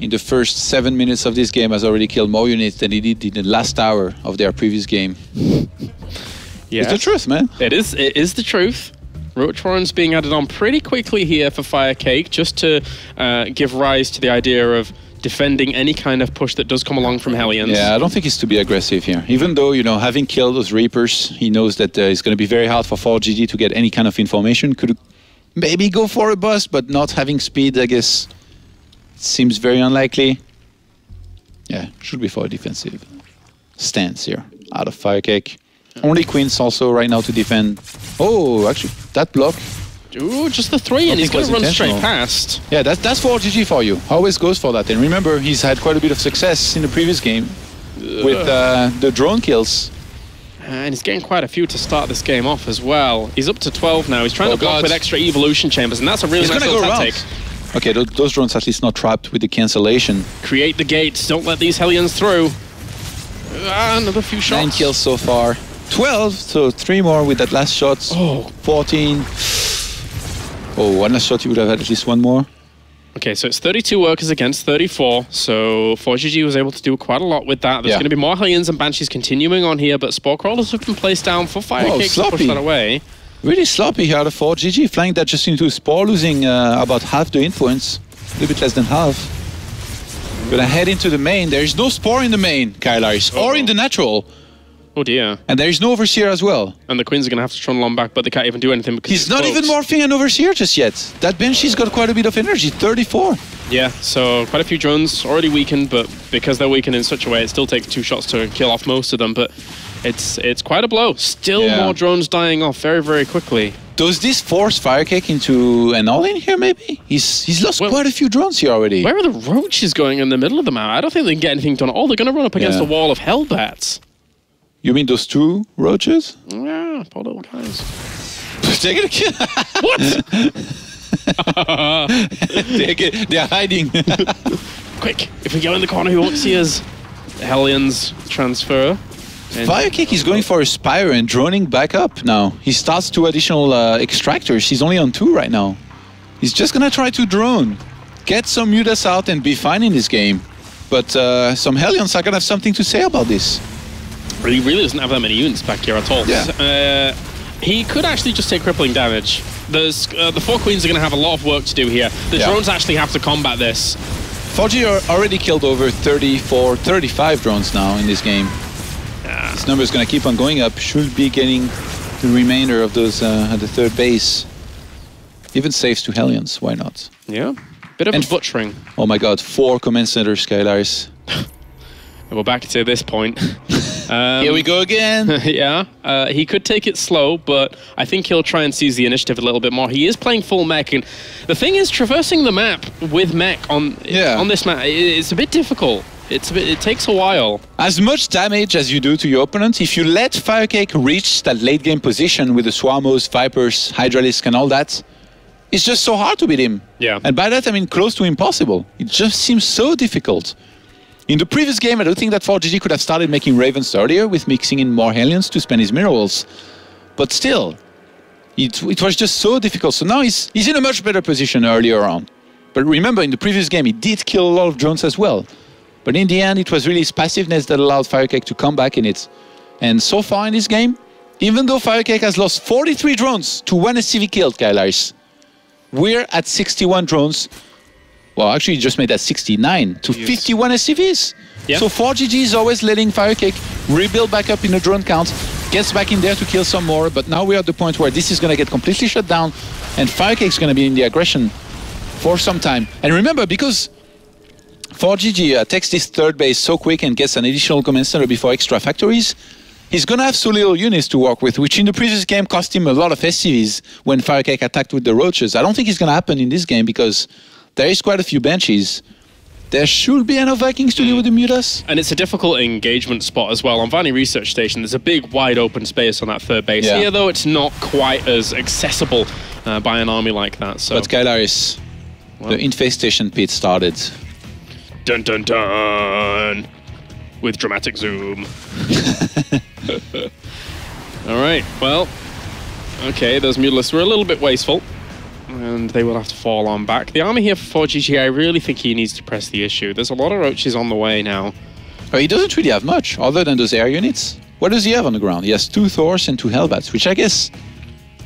in the first 7 minutes of this game has already killed more units than he did in the last hour of their previous game. Yeah, it's the truth, man. It is the truth. Ro32's being added on pretty quickly here for FireCake, just to give rise to the idea of defending any kind of push that does come along from Hellions. Yeah, I don't think he's to be aggressive here. Even though, you know, having killed those Reapers, he knows that it's going to be very hard for ForGG to get any kind of information. Could maybe go for a bust, but not having speed, I guess, seems very unlikely. Yeah, should be for a defensive stance here out of FireCake. Only Queens also right now to defend. Oh, actually, that block. Ooh, just the 3, and he's going to run straight past. Yeah, that's ForGG for you. Always goes for that. And remember, he's had quite a bit of success in the previous game with the drone kills. And he's getting quite a few to start this game off as well. He's up to 12 now. He's trying to block with extra evolution chambers, and that's a really nice little tactic. Okay, those drones at least not trapped with the cancellation. Create the gates. Don't let these Hellions through. Another few shots. 9 kills so far. 12, so 3 more with that last shot. Oh. 14. Oh, one last shot, you would have had at least 1 more. Okay, so it's 32 workers against 34, so ForGG was able to do quite a lot with that. There's going to be more Hellions and Banshees continuing on here, but Spore Crawlers have been placed down for FireCake to push that away. Really sloppy here out of ForGG, flying that just into Spore, losing about half the influence, a little bit less than half. Gonna head into the main. There's no Spore in the main, Kylaris, or in the natural. Oh dear. And there is no Overseer as well. And the Queens are going to have to trundle on back, but they can't even do anything because he's not even morphing an Overseer just yet. That Banshee's got quite a bit of energy, 34. Yeah, so quite a few drones already weakened, but because they're weakened in such a way, it still takes 2 shots to kill off most of them, but it's quite a blow. Still more drones dying off very, very quickly. Does this force FireCake into an all-in here, maybe? He's lost quite a few drones here already. Where are the roaches going in the middle of the map? I don't think they can get anything done at all. They're going to run up against a wall of Hellbats. You mean those 2 roaches? Yeah, poor little guys. They're gonna kill. What? They're hiding. Quick, if we go in the corner, he won't see us. The Hellions transfer. FireCake is going for a Spire and droning back up now. He starts 2 additional extractors. He's only on 2 right now. He's just gonna try to drone. Get some mutas out and be fine in this game. But some Hellions are gonna have something to say about this. He really doesn't have that many units back here at all. Yeah. He could actually just take crippling damage. There's the 4 Queens are going to have a lot of work to do here. The drones actually have to combat this. ForGG already killed over 34, 35 drones now in this game. This number is going to keep on going up. Should be getting the remainder of those at the 3rd base. Even saves to Hellions, why not? Yeah, bit of a butchering. Oh my god, 4 command centers, Skylaris. We're back to this point. Here we go again. Yeah, he could take it slow, but I think he'll try and seize the initiative a little bit more. He is playing full mech, and the thing is, traversing the map with mech on this map, it's a bit difficult. It takes a while. As much damage as you do to your opponent, if you let FireCake reach that late game position with the Swarmos, Vipers, Hydralisk and all that, it's just so hard to beat him. Yeah. And by that I mean close to impossible. It just seems so difficult. In the previous game, I don't think that ForGG could have started making Ravens earlier with mixing in more Hellions to spend his minerals. But still, it was just so difficult. So now he's in a much better position earlier on. But remember, in the previous game, he did kill a lot of drones as well. But in the end, it was really his passiveness that allowed FireCake to come back in it. And so far in this game, even though FireCake has lost 43 drones to 1 SCV killed, Kylaris, we're at 61 drones. Well, actually, he just made that 69 to 51 SCVs. Yep. So ForGG is always letting FireCake rebuild back up in the drone count, gets back in there to kill some more, but now we're at the point where this is going to get completely shut down, and FireCake is going to be in the aggression for some time. And remember, because ForGG takes this third base so quick and gets an additional command center before extra factories, he's going to have so little units to work with, which in the previous game cost him a lot of SCVs when FireCake attacked with the roaches. I don't think it's going to happen in this game because there is quite a few benches. There should be enough Vikings to deal with the Mutas. And it's a difficult engagement spot as well. On Vani Research Station, there's a big, wide open space on that third base. Here, though, it's not quite as accessible by an army like that. So. But Kailaris, the infestation pit started. Dun dun dun! With dramatic zoom. All right, well, okay, those Mutalisks were a little bit wasteful. And they will have to fall on back. The army here for ForGG, I really think he needs to press the issue. There's a lot of roaches on the way now. Oh, he doesn't really have much, other than those air units. What does he have on the ground? He has 2 Thors and 2 Hellbats, which I guess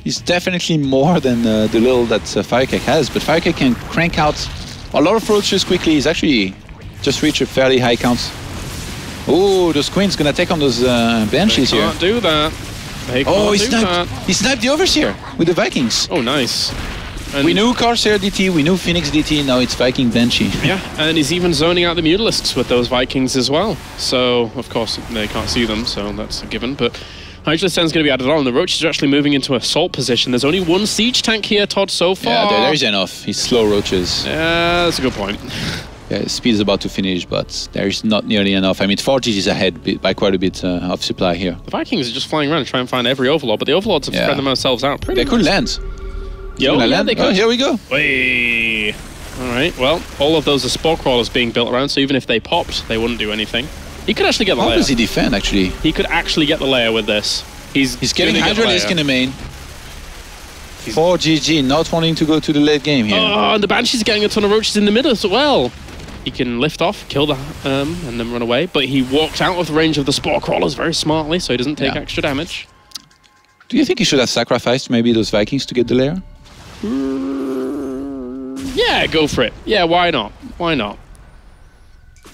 is definitely more than the little that FireCake has. But FireCake can crank out a lot of roaches quickly. He's actually just reached a fairly high count. Oh, those Queens gonna take on those Banshees here. They can't do that. They can't do that. He sniped the Overseer with the Vikings. Oh, nice. And we knew Corsair DT, we knew Phoenix DT, now it's Viking Banshee. Yeah, and he's even zoning out the Mutalisks with those Vikings as well. So, of course, they can't see them, so that's a given. But Hydra Sten's going to be added on. The Roaches are actually moving into assault position. There's only 1 siege tank here, Todd, so far. Yeah, there's enough. He's slow Roaches. Yeah, that's a good point. Yeah, his speed is about to finish, but there's not nearly enough. I mean, ForGG is ahead by quite a bit of supply here. The Vikings are just flying around and trying to find every Overlord, but the Overlords have spread themselves out pretty much. They could land. Yeah, they could. Oh, here we go. Whee! All right, well, all of those are spore crawlers being built around, so even if they popped, they wouldn't do anything. He could actually get the layer. How does he defend, actually? He could actually get the layer with this. He's getting Hydralisk in the main. ForGG not wanting to go to the late game here. Oh, and the Banshee's getting a ton of roaches in the middle as well. He can lift off, kill the and then run away, but he walked out of the range of the spore crawlers very smartly, so he doesn't take extra damage. Do you think he should have sacrificed maybe those Vikings to get the layer? Yeah, go for it. Yeah, why not? Why not?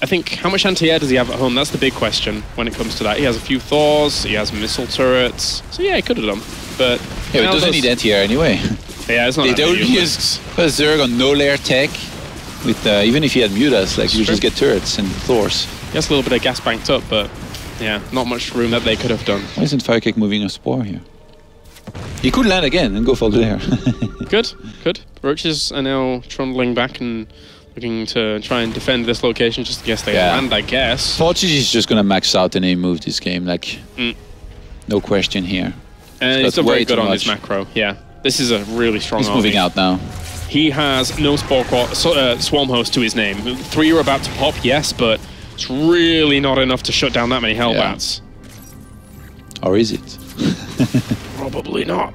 I think, how much anti-air does he have at home? That's the big question when it comes to that. He has a few Thors, he has missile turrets, so yeah, he could have done. But yeah, it doesn't need anti-air anyway. Yeah, it's not. They would use a Zerg on no layer tech. With even if he had Mutas, like you just get turrets and Thors. He has a little bit of gas banked up, but yeah, not much room that they could have done. Why isn't FireCake moving a spore here? He could land again and go for the layer. Good, good. Roaches are now trundling back and looking to try and defend this location just in case they land, I guess. ForGG is just gonna max out and move this game, like no question here. And he's still very good on his macro. Yeah, this is a really strong. He's moving out now. He has no Swarm Host to his name. 3 are about to pop, yes, but it's really not enough to shut down that many Hellbats. Yeah. Or is it? Probably not.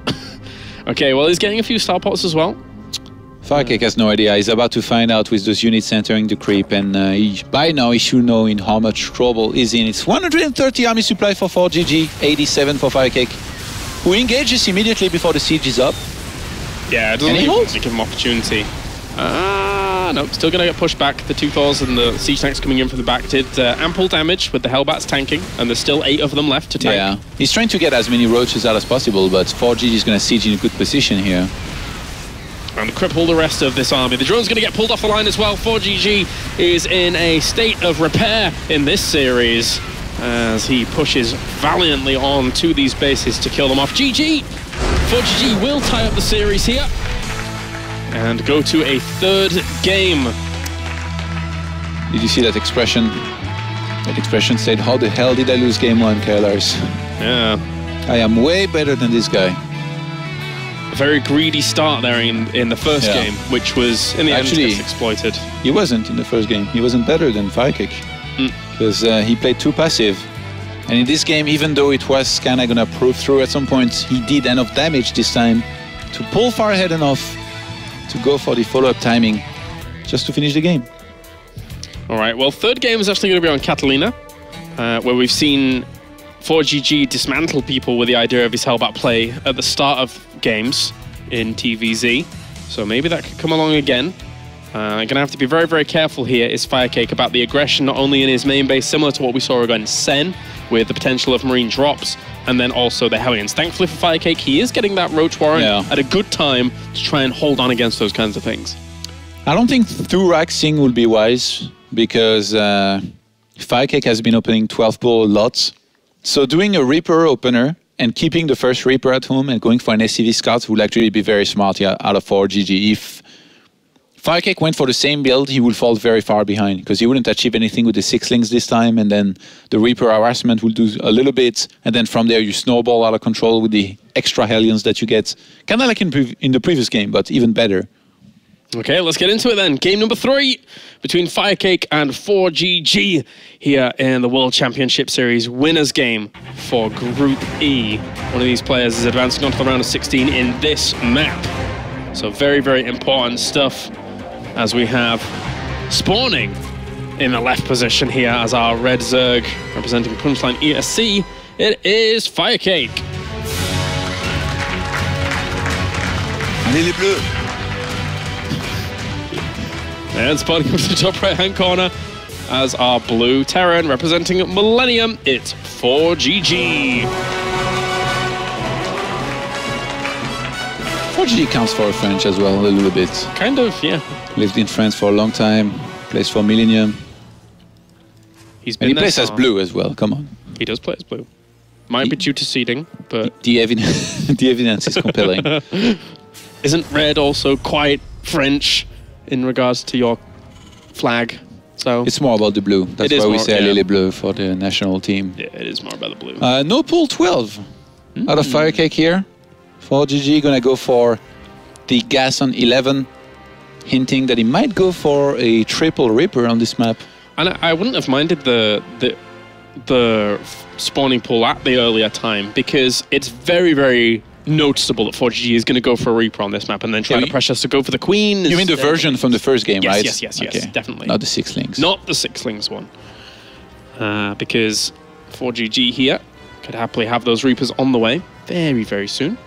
Okay, well, he's getting a few Star Pots as well. FireCake has no idea. He's about to find out with those units entering the creep, and by now he should know in how much trouble he's in. It's 130 army supply for ForGG, 87 for FireCake, who engages immediately before the siege is up. Yeah, it doesn't even give him opportunity. No, still going to get pushed back. The 2 Thors and the siege tanks coming in from the back did ample damage with the Hellbats tanking, and there's still 8 of them left to tank. Yeah, he's trying to get as many roaches out as possible, but ForGG is going to siege in a good position here. And cripple the rest of this army. The drone's going to get pulled off the line as well. ForGG is in a state of repair in this series as he pushes valiantly on to these bases to kill them off. GG! ForGG will tie up the series here and go to a 3rd game. Did you see that expression? That expression said, how the hell did I lose game 1, Kailaris? Yeah. I am way better than this guy. A very greedy start there in the first game, which was in the end just exploited. He wasn't in the first game. He wasn't better than FireCake because he played too passive. And in this game, even though it was kind of going to prove through at some point, he did enough damage this time to pull far ahead enough to go for the follow-up timing just to finish the game. All right, well, 3rd game is actually going to be on Catalina, where we've seen ForGG dismantle people with the idea of his Hellbat play at the start of games in TVZ. So maybe that could come along again. Going to have to be very, very careful here is FireCake about the aggression, not only in his main base, similar to what we saw against Sen, with the potential of Marine drops, and then also the Hellions. Thankfully for FireCake, he is getting that Roach Warren at a good time to try and hold on against those kinds of things. I don't think 2 Raxing will be wise because FireCake has been opening 12 pool lots. So doing a Reaper opener and keeping the first Reaper at home and going for an SCV Scout would actually be very smart here out of ForGG. If FireCake went for the same build, he would fall very far behind because he wouldn't achieve anything with the 6 links this time, and then the Reaper harassment will do a little bit, and then from there you snowball out of control with the extra Hellions that you get. Kind of like in the previous game, but even better. Okay, let's get into it then. Game number 3 between FireCake and ForGG here in the World Championship Series winners game for Group E. One of these players is advancing on to the round of 16 in this map. So very, very important stuff as we have spawning in the left position here as our red Zerg representing Punchline ESC. It is FireCake. Allez les bleus. And spawning up to the top right-hand corner as our blue Terran representing Millennium, it's ForGG. ForGG counts for French as well, a little bit. Kind of, yeah. Lived in France for a long time, plays for Millennium. He's been and he plays as blue as well, come on. He does play as blue. Might be due to seeding, but... The evidence is compelling. Isn't red also quite French in regards to your flag? So it's more about the blue. That's why we say Lily Bleu for the national team. Yeah, it is more about the blue. No pool 12 out of FireCake here. ForGG gonna go for the gas on 11, hinting that he might go for a triple Reaper on this map. And I wouldn't have minded the spawning pool at the earlier time because it's very, very noticeable that ForGG is going to go for a Reaper on this map and then try to pressure us to go for the Queen. You mean the version from the first game, yes, right? Yes, okay. Definitely. Not the 6 links. Not the 6 links one. Because ForGG here could happily have those Reapers on the way very, very soon.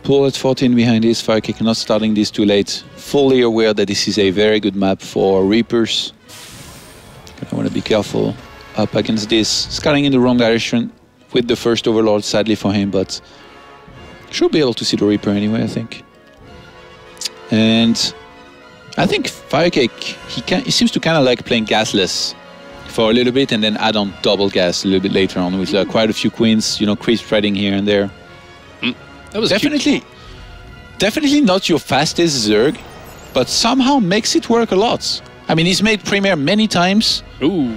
Pool at 14 behind this. FireCake not starting this too late. Fully aware that this is a very good map for Reapers. I want to be careful up against this. Scouting in the wrong direction with the first Overlord, sadly for him, but should be able to see the Reaper anyway, I think. And I think FireCake, he seems to kind of like playing gasless for a little bit and then add on double gas a little bit later on with quite a few Queens, you know, creep spreading here and there. That was definitely not your fastest Zerg, but somehow makes it work a lot. I mean, he's made Premier many times. Ooh.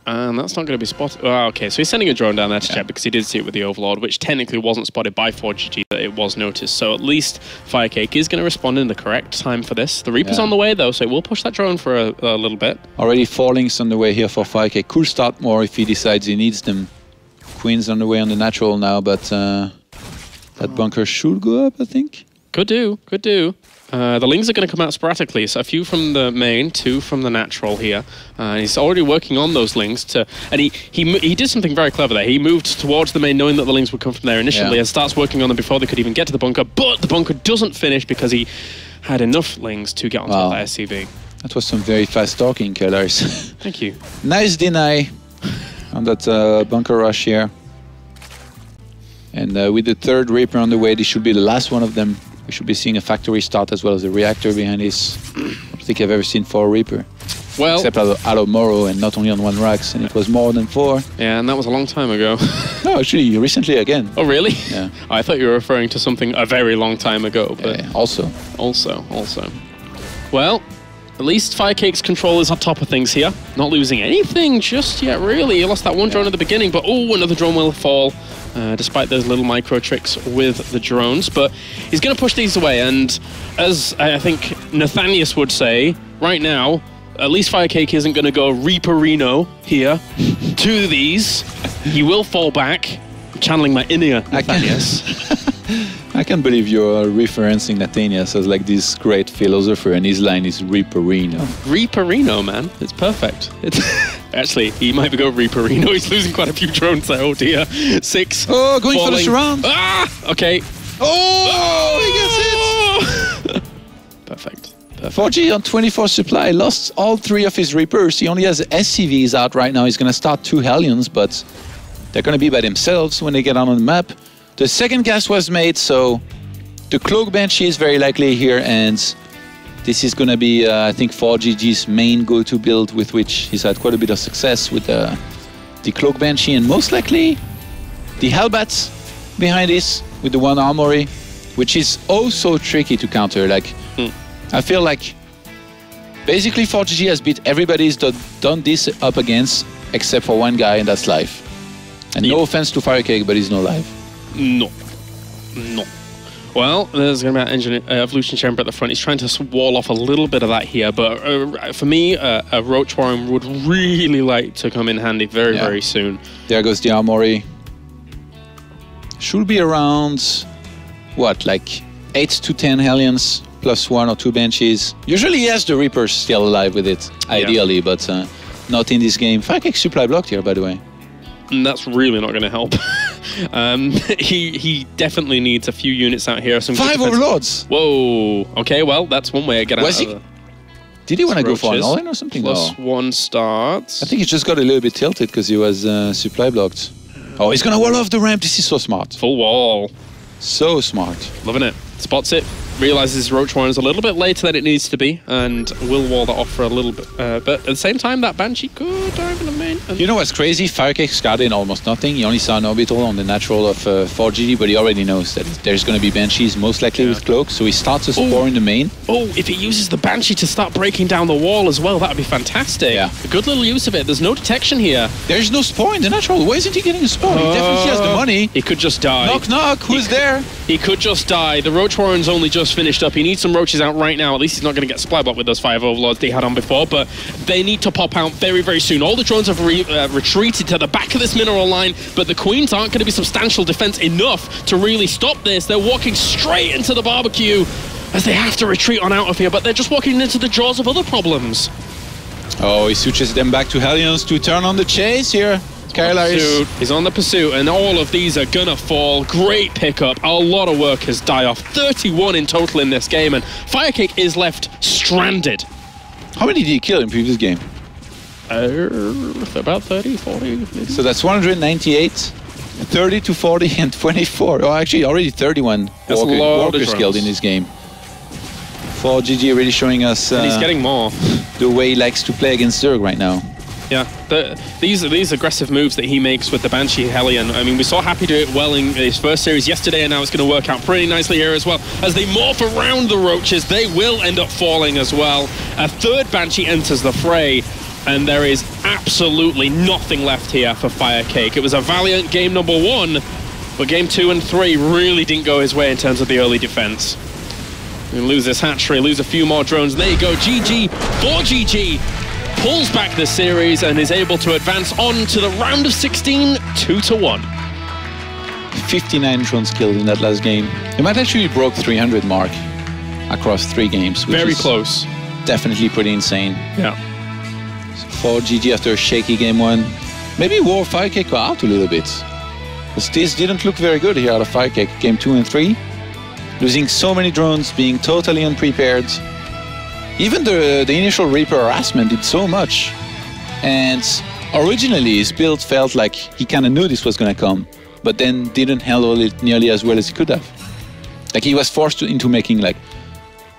And that's not going to be spotted. Oh, okay, so he's sending a drone down there to check because he did see it with the Overlord, which technically wasn't spotted by ForGG, but it was noticed. So at least FireCake is going to respond in the correct time for this. The Reaper's on the way, though, so it will push that drone for a little bit. Already 4 links on the way here for FireCake. Could start more if he decides he needs them. Queen's on the way on the natural now, but that bunker should go up, I think. Could do, could do. The lings are going to come out sporadically, so a few from the main, 2 from the natural here. He's already working on those lings and he did something very clever there. He moved towards the main knowing that the lings would come from there initially and starts working on them before they could even get to the bunker, but the bunker doesn't finish because he had enough lings to get onto the SCV. That was some very fast talking, Kellers. Thank you. Nice deny on that bunker rush here. And with the 3rd Reaper on the way, this should be the last one of them. We should be seeing a factory start as well as a reactor behind this. I don't think I've ever seen 4 Reaper. Well, except out of Morrow and not only on 1 Rax, and it was more than 4. Yeah, and that was a long time ago. No, actually, recently again. Oh, really? Yeah. I thought you were referring to something a very long time ago. But Also. Well, at least FireCake's control is on top of things here. Not losing anything just yet, really. He lost that one drone at the beginning, but another drone will fall. Despite those little micro tricks with the drones, but he's going to push these away, and as I think Nathanius would say, right now, at least FireCake isn't going to go Reaperino here to these. He will fall back. I'm channeling my inner Nathanius. I can't believe you're referencing Nathanius as like this great philosopher, and his line is Reaperino. Reaperino, man. It's perfect. Actually, he might be going Reaperino. He's losing quite a few drones there. Oh dear. 6. Oh, going falling. For the surround. Ah! Okay. Oh, he gets it. Perfect. ForGG on 24 supply, lost all 3 of his Reapers. He only has SCVs out right now. He's going to start 2 Hellions, but they're going to be by themselves when they get on the map. The 2nd gas was made, so the Cloak Banshee is very likely here, and This is going to be, I think, ForGG's main go-to build with which he's had quite a bit of success with the Cloak Banshee and most likely the Hellbats behind this with the one armory, which is oh so tricky to counter. Like, I feel like basically ForGG has beat everybody he's done this up against except for one guy, and that's Live. And no offense to FireCake, but he's no Live. No. Well, there's going to be an Evolution Chamber at the front. He's trying to wall off a little bit of that here, but for me, a Roach Warren would really like to come in handy very soon. There goes the armory. Should be around, what, like 8 to 10 Hellions plus 1 or 2 Banshees. Usually he has the Reapers still alive with it, ideally, but not in this game. FireCake supply blocked here, by the way. And that's really not going to help. He definitely needs a few units out here. Some 5 Overlords! Whoa. Okay, well, that's one way to get out of it. Did he want to go for an all-in or something? +1 starts. I think he just got a little bit tilted because he was supply blocked. Oh, he's going to wall off the ramp. This is so smart. Full wall. So smart. Loving it. Spots it. Realizes Roach Warren is a little bit later than it needs to be, and will wall that off for a little bit. But at the same time, that Banshee could dive in the main. You know what's crazy? FireCake scouted in almost nothing. He only saw an orbital on the natural of ForGG, but he already knows that there's going to be Banshees, most likely with Cloak, so he starts a spore in the main. Oh, if he uses the Banshee to start breaking down the wall as well, that would be fantastic. Yeah. A good little use of it. There's no detection here. There's no spore in the natural. Why isn't he getting a spore? He definitely has the money. He could just die. Knock, knock. Who's there? He could just die. The Roach Warren's only just finished up. He needs some roaches out right now. At least he's not going to get supply blocked with those 5 Overlords they had on before, but they need to pop out very soon. All the drones have retreated to the back of this mineral line, but the Queens aren't going to be substantial defense enough to really stop this. They're walking straight into the barbecue as they have to retreat on out of here, but they're just walking into the jaws of other problems. Oh, he switches them back to Hellions to turn on the chase here. He's on the pursuit, and all of these are gonna fall. Great pickup. A lot of workers die off. 31 in total in this game, and FireCake is left stranded. How many did he kill in previous game? About 30, 40. Maybe. So that's 198, 30 to 40, and 24. Oh, actually, already 31 walkers killed in this game. ForGG really showing us and he's getting more. The way he likes to play against Zerg right now. Yeah, these aggressive moves that he makes with the Banshee Hellion. I mean, we saw Happy do it well in his first series yesterday, and now it's going to work out pretty nicely here as well. As they morph around the roaches, they will end up falling as well. A third Banshee enters the fray, and there is absolutely nothing left here for FireCake. It was a valiant game number 1, but game 2 and 3 really didn't go his way in terms of the early defense. We lose this hatchery, lose a few more drones. There you go, GG, ForGG. Pulls back the series and is able to advance on to the round of 16, 2-1. 59 drones killed in that last game. He might actually broke 300 mark across 3 games. Which Very is close. Definitely pretty insane. Yeah. So ForGG after a shaky game 1. Maybe wore FireCake out a little bit. Because this didn't look very good here out of FireCake. Game 2 and 3. Losing so many drones, being totally unprepared. Even the initial Reaper harassment did so much. And originally his build felt like he kind of knew this was going to come, but then didn't handle it nearly as well as he could have. Like he was forced into making like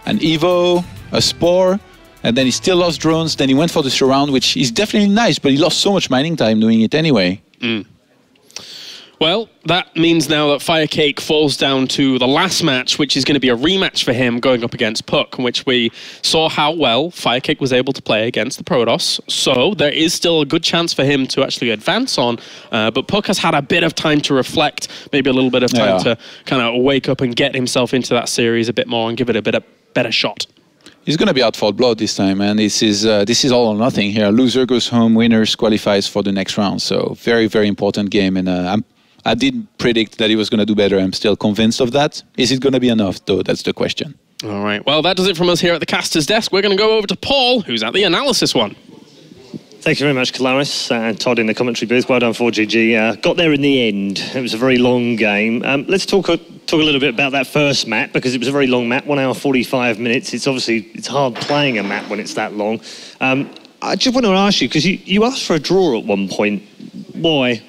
an Evo, a Spore, and then he still lost drones. Then he went for the Surround, which is definitely nice, but he lost so much mining time doing it anyway. Well, that means now that FireCake falls down to the last match, which is going to be a rematch for him going up against Puck, which we saw how well FireCake was able to play against the Protoss. So there is still a good chance for him to actually advance on, but Puck has had a bit of time to reflect, maybe a little bit of time to kind of wake up and get himself into that series a bit more and give it a bit of better shot. He's going to be out for blood this time, and this is all or nothing here. Loser goes home, winners qualifies for the next round. So very, very important game, and I did predict that he was going to do better. I'm still convinced of that. Is it going to be enough, though? That's the question. All right. Well, that does it from us here at the caster's desk. We're going to go over to Paul, who's at the analysis one. Thank you very much, Calaris and Todd in the commentary booth. Well done, ForGG. Got there in the end. It was a very long game. Let's talk a little bit about that first map, because it was a very long map, 1 hour 45 minutes. It's hard playing a map when it's that long. I just want to ask you, because you asked for a draw at one point. Why?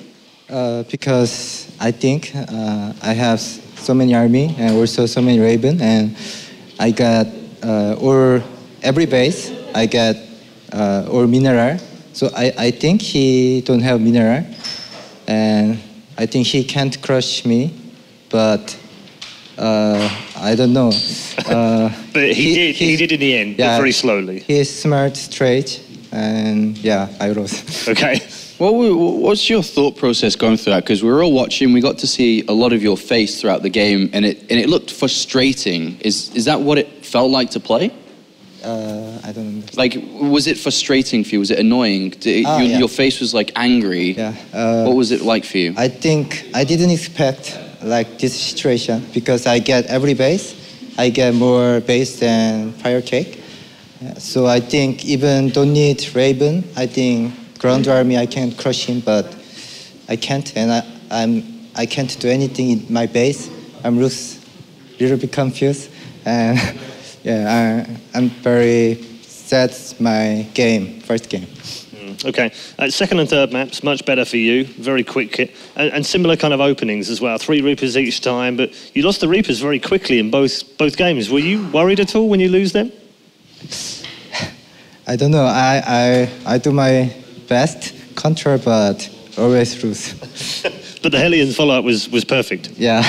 Because I think I have so many army and also so many Raven, and I got or every base I get or mineral. So I think he don't have mineral, and I think he can't crush me, but I don't know. But he did in the end, but very slowly. He's smart, straight, and yeah, I lost. Okay. What's your thought process going through that? Because we were all watching, we got to see a lot of your face throughout the game, and it looked frustrating. Is that what it felt like to play? I don't know. Like, was it frustrating for you? Was it annoying? Your face was like angry. Yeah. What was it like for you? I think I didn't expect like this situation because I get every base. I get more base than FireCake. So I think even don't need Raven. I think ground army I can crush him, but I can't, and I can't do anything in my base. I'm a little bit confused, and yeah, I'm very sad. My game, first game. Okay, second and third maps, much better for you, very quick, and similar kind of openings as well, 3 Reapers each time, but you lost the Reapers very quickly in both games. Were you worried at all when you lose them? I don't know, I do my best control, but always lose. But the Hellion follow-up was perfect. Yeah.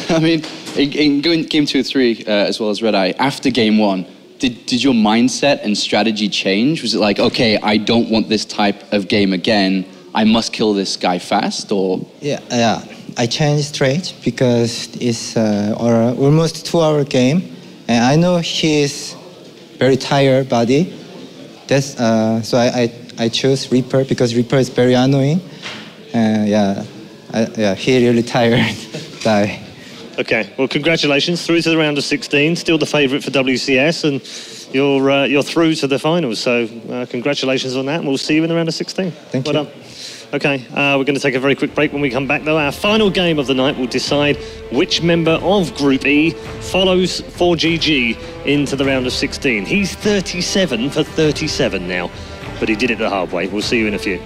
I mean, in game 2 or 3, as well as Red Eye, after game 1, did your mindset and strategy change? Was it like, okay, I don't want this type of game again, I must kill this guy fast, or? Yeah. I changed straight because it's almost 2-hour game, and I know he's very tired body. That's so I chose Reaper because Reaper is very annoying. He really tired. Die. Okay, well, congratulations, through to the round of 16, still the favourite for WCS, and you're through to the finals. So congratulations on that, and we'll see you in the round of 16. Thank you. Well done. Okay, we're going to take a very quick break. When we come back, though, our final game of the night will decide which member of Group E follows ForGG into the round of 16. He's 37 for 37 now, but he did it the hard way. We'll see you in a few.